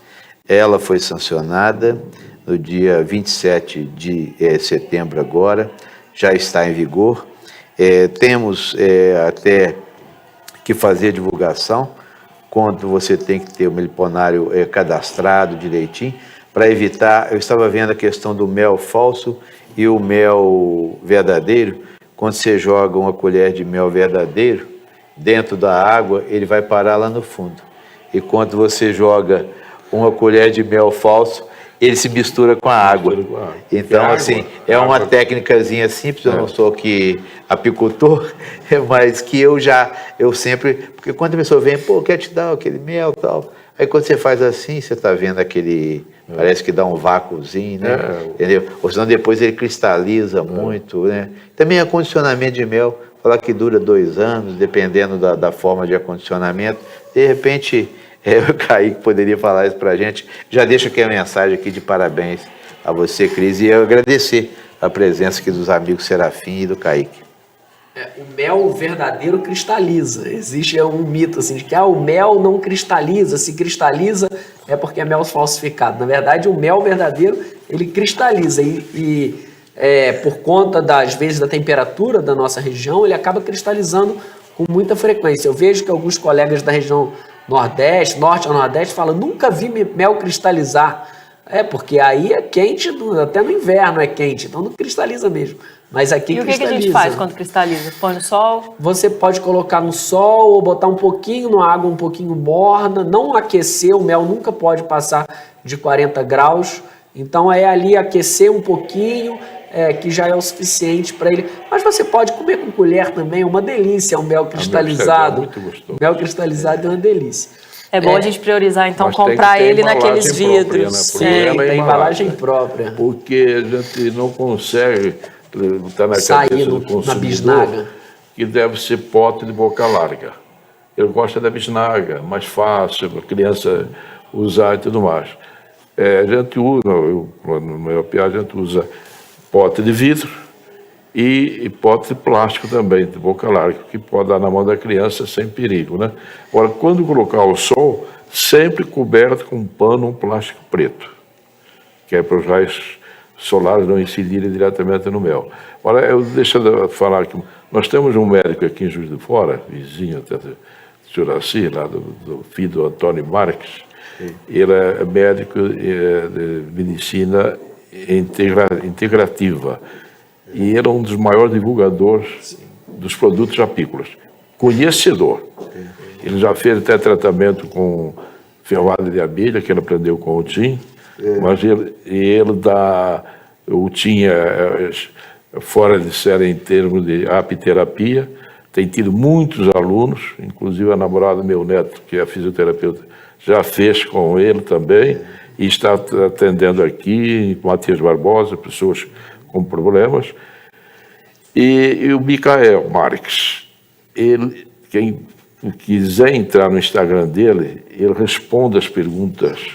ela foi sancionada no dia 27 de setembro agora, já está em vigor. Temos até que fazer divulgação, quando você tem que ter o meliponário cadastrado direitinho, para evitar, eu estava vendo a questão do mel falso e o mel verdadeiro. Quando você joga uma colher de mel verdadeiro dentro da água, ele vai parar lá no fundo. E quando você joga uma colher de mel falso, ele se mistura com a água. Então, assim, é uma técnicazinha simples, eu não sou aqui apicultor, mas que eu sempre... Porque quando a pessoa vem, pô, quer te dar aquele mel e tal... Aí quando você faz assim, você está vendo aquele... Parece que dá um vácuozinho, né? Entendeu? Ou senão depois ele cristaliza muito, né? Também acondicionamento de mel, falar que dura 2 anos, dependendo da forma de acondicionamento. De repente, o Kaique poderia falar isso para a gente. Já deixo aqui a mensagem aqui de parabéns a você, Cris, e eu agradecer a presença aqui dos amigos Serafim e do Kaique. O mel verdadeiro cristaliza. Existe um mito assim, de que o mel não cristaliza. Se cristaliza é porque é mel falsificado. Na verdade, o mel verdadeiro, ele cristaliza. Por conta, às vezes, da temperatura da nossa região, ele acaba cristalizando com muita frequência. Eu vejo que alguns colegas da região Nordeste, Norte ao Nordeste, falam: nunca vi mel cristalizar. Porque aí é quente, até no inverno é quente, então não cristaliza mesmo. Mas aqui e cristaliza. E o que a gente faz quando cristaliza? Põe no sol? Você pode colocar no sol ou botar um pouquinho na água, um pouquinho morna, não aquecer, o mel nunca pode passar de 40 graus. Então é ali aquecer um pouquinho, que já é o suficiente para ele. Mas você pode comer com colher também, é uma delícia o mel cristalizado. Muito gostoso. O mel cristalizado é uma delícia. É bom a gente priorizar, então, Mas comprar ele naqueles embalagem própria, vidros. né? Porque Tem embalagem própria. Porque a gente não consegue estar na Sair cabeça do na consumidor bisnaga. que deve ser pote de boca larga. Ele gosta da bisnaga, mais fácil para a criança usar e tudo mais. A gente usa, no meu PA, a gente usa pote de vidro e pote de plástico também, de boca larga, que pode dar na mão da criança sem perigo, né? Agora, quando colocar ao sol, sempre coberto com um pano, um plástico preto, que é para os raios solares não incidirem diretamente no mel. Agora, deixa eu falar que nós temos um médico aqui em Juiz de Fora, vizinho até de Juraci, lá do filho do Antônio Marques. Ele é médico de medicina integrativa. E ele é um dos maiores divulgadores dos produtos apícolas. Conhecedor. Ele já fez até tratamento com ferroada de abelha, que ele aprendeu com o Tim. Mas ele dá o Tim fora de série em termos de apiterapia. Tem tido muitos alunos, inclusive a namorada do meu neto, que é fisioterapeuta, já fez com ele também. E está atendendo aqui, com Matias Barbosa, pessoas com problemas. E o Micael Marques, quem quiser entrar no Instagram dele, ele responde as perguntas.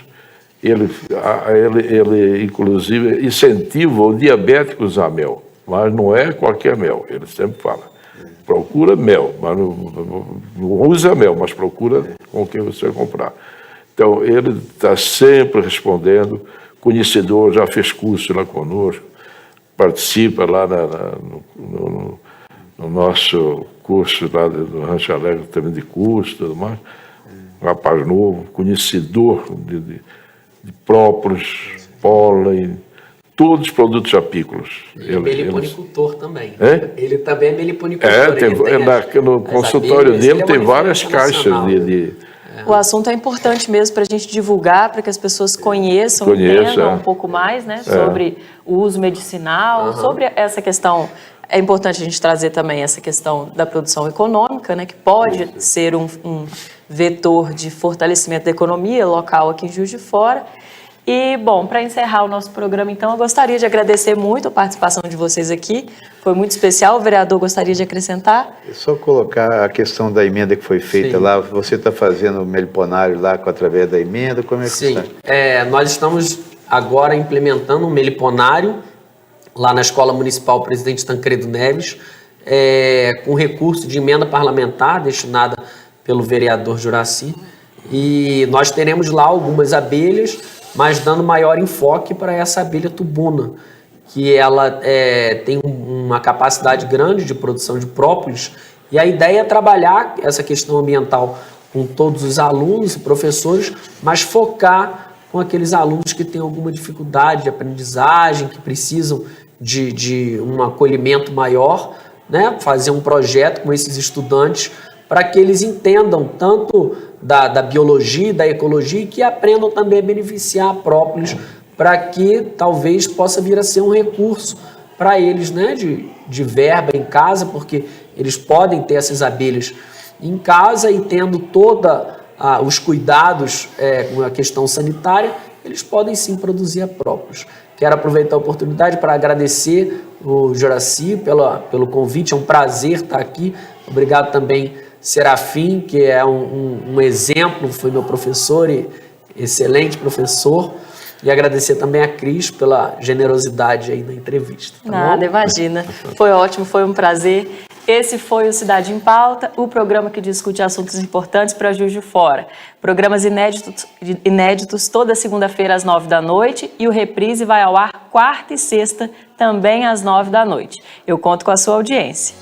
Ele inclusive, incentiva o diabético a usar mel, mas não é qualquer mel, ele sempre fala. Procura mel, mas não usa mel, mas procura com quem você vai comprar. Então, ele está sempre respondendo, conhecedor, já fez curso lá conosco, participa lá no nosso curso lá do Rancho Alegre, também de curso e tudo mais. Um rapaz novo, conhecedor de própolis, pólen, todos os produtos apícolas. Ele é meliponicultor também. Ele também é meliponicultor. No consultório dele tem várias caixas de O assunto é importante mesmo para a gente divulgar, para que as pessoas conheçam, entendam um pouco mais, né, sobre o uso medicinal, sobre essa questão. É importante a gente trazer também essa questão da produção econômica, né, que pode ser um vetor de fortalecimento da economia local aqui em Juiz de Fora. E, bom, para encerrar o nosso programa, então, eu gostaria de agradecer muito a participação de vocês aqui. Foi muito especial. O vereador gostaria de acrescentar? É só colocar a questão da emenda que foi feita lá. Você está fazendo o meliponário lá através da emenda? Como é que está? Nós estamos agora implementando um meliponário lá na Escola Municipal Presidente Tancredo Neves, com recurso de emenda parlamentar destinada pelo vereador Juraci. E nós teremos lá algumas abelhas, mas dando maior enfoque para essa abelha tubuna, que ela tem uma capacidade grande de produção de própolis, e a ideia é trabalhar essa questão ambiental com todos os alunos e professores, mas focar com aqueles alunos que têm alguma dificuldade de aprendizagem, que precisam de um acolhimento maior, né? Fazer um projeto com esses estudantes para que eles entendam tanto da biologia, da ecologia, e que aprendam também a beneficiar a própolis, para que talvez possa vir a ser um recurso para eles, né, de verba em casa, porque eles podem ter essas abelhas em casa e tendo toda os cuidados com a questão sanitária, eles podem sim produzir a própolis. Quero aproveitar a oportunidade para agradecer o Joraci pelo convite, é um prazer estar aqui. Obrigado também, Serafim, que é um exemplo, foi meu professor e excelente professor. E agradecer também a Cris pela generosidade aí na entrevista. Tá Nada, bom? imagina. Foi ótimo, foi um prazer. Esse foi o Cidade em Pauta, o programa que discute assuntos importantes para Juiz de Fora. Programas inéditos toda segunda-feira às 9 da noite e o reprise vai ao ar quarta e sexta, também às 9 da noite. Eu conto com a sua audiência.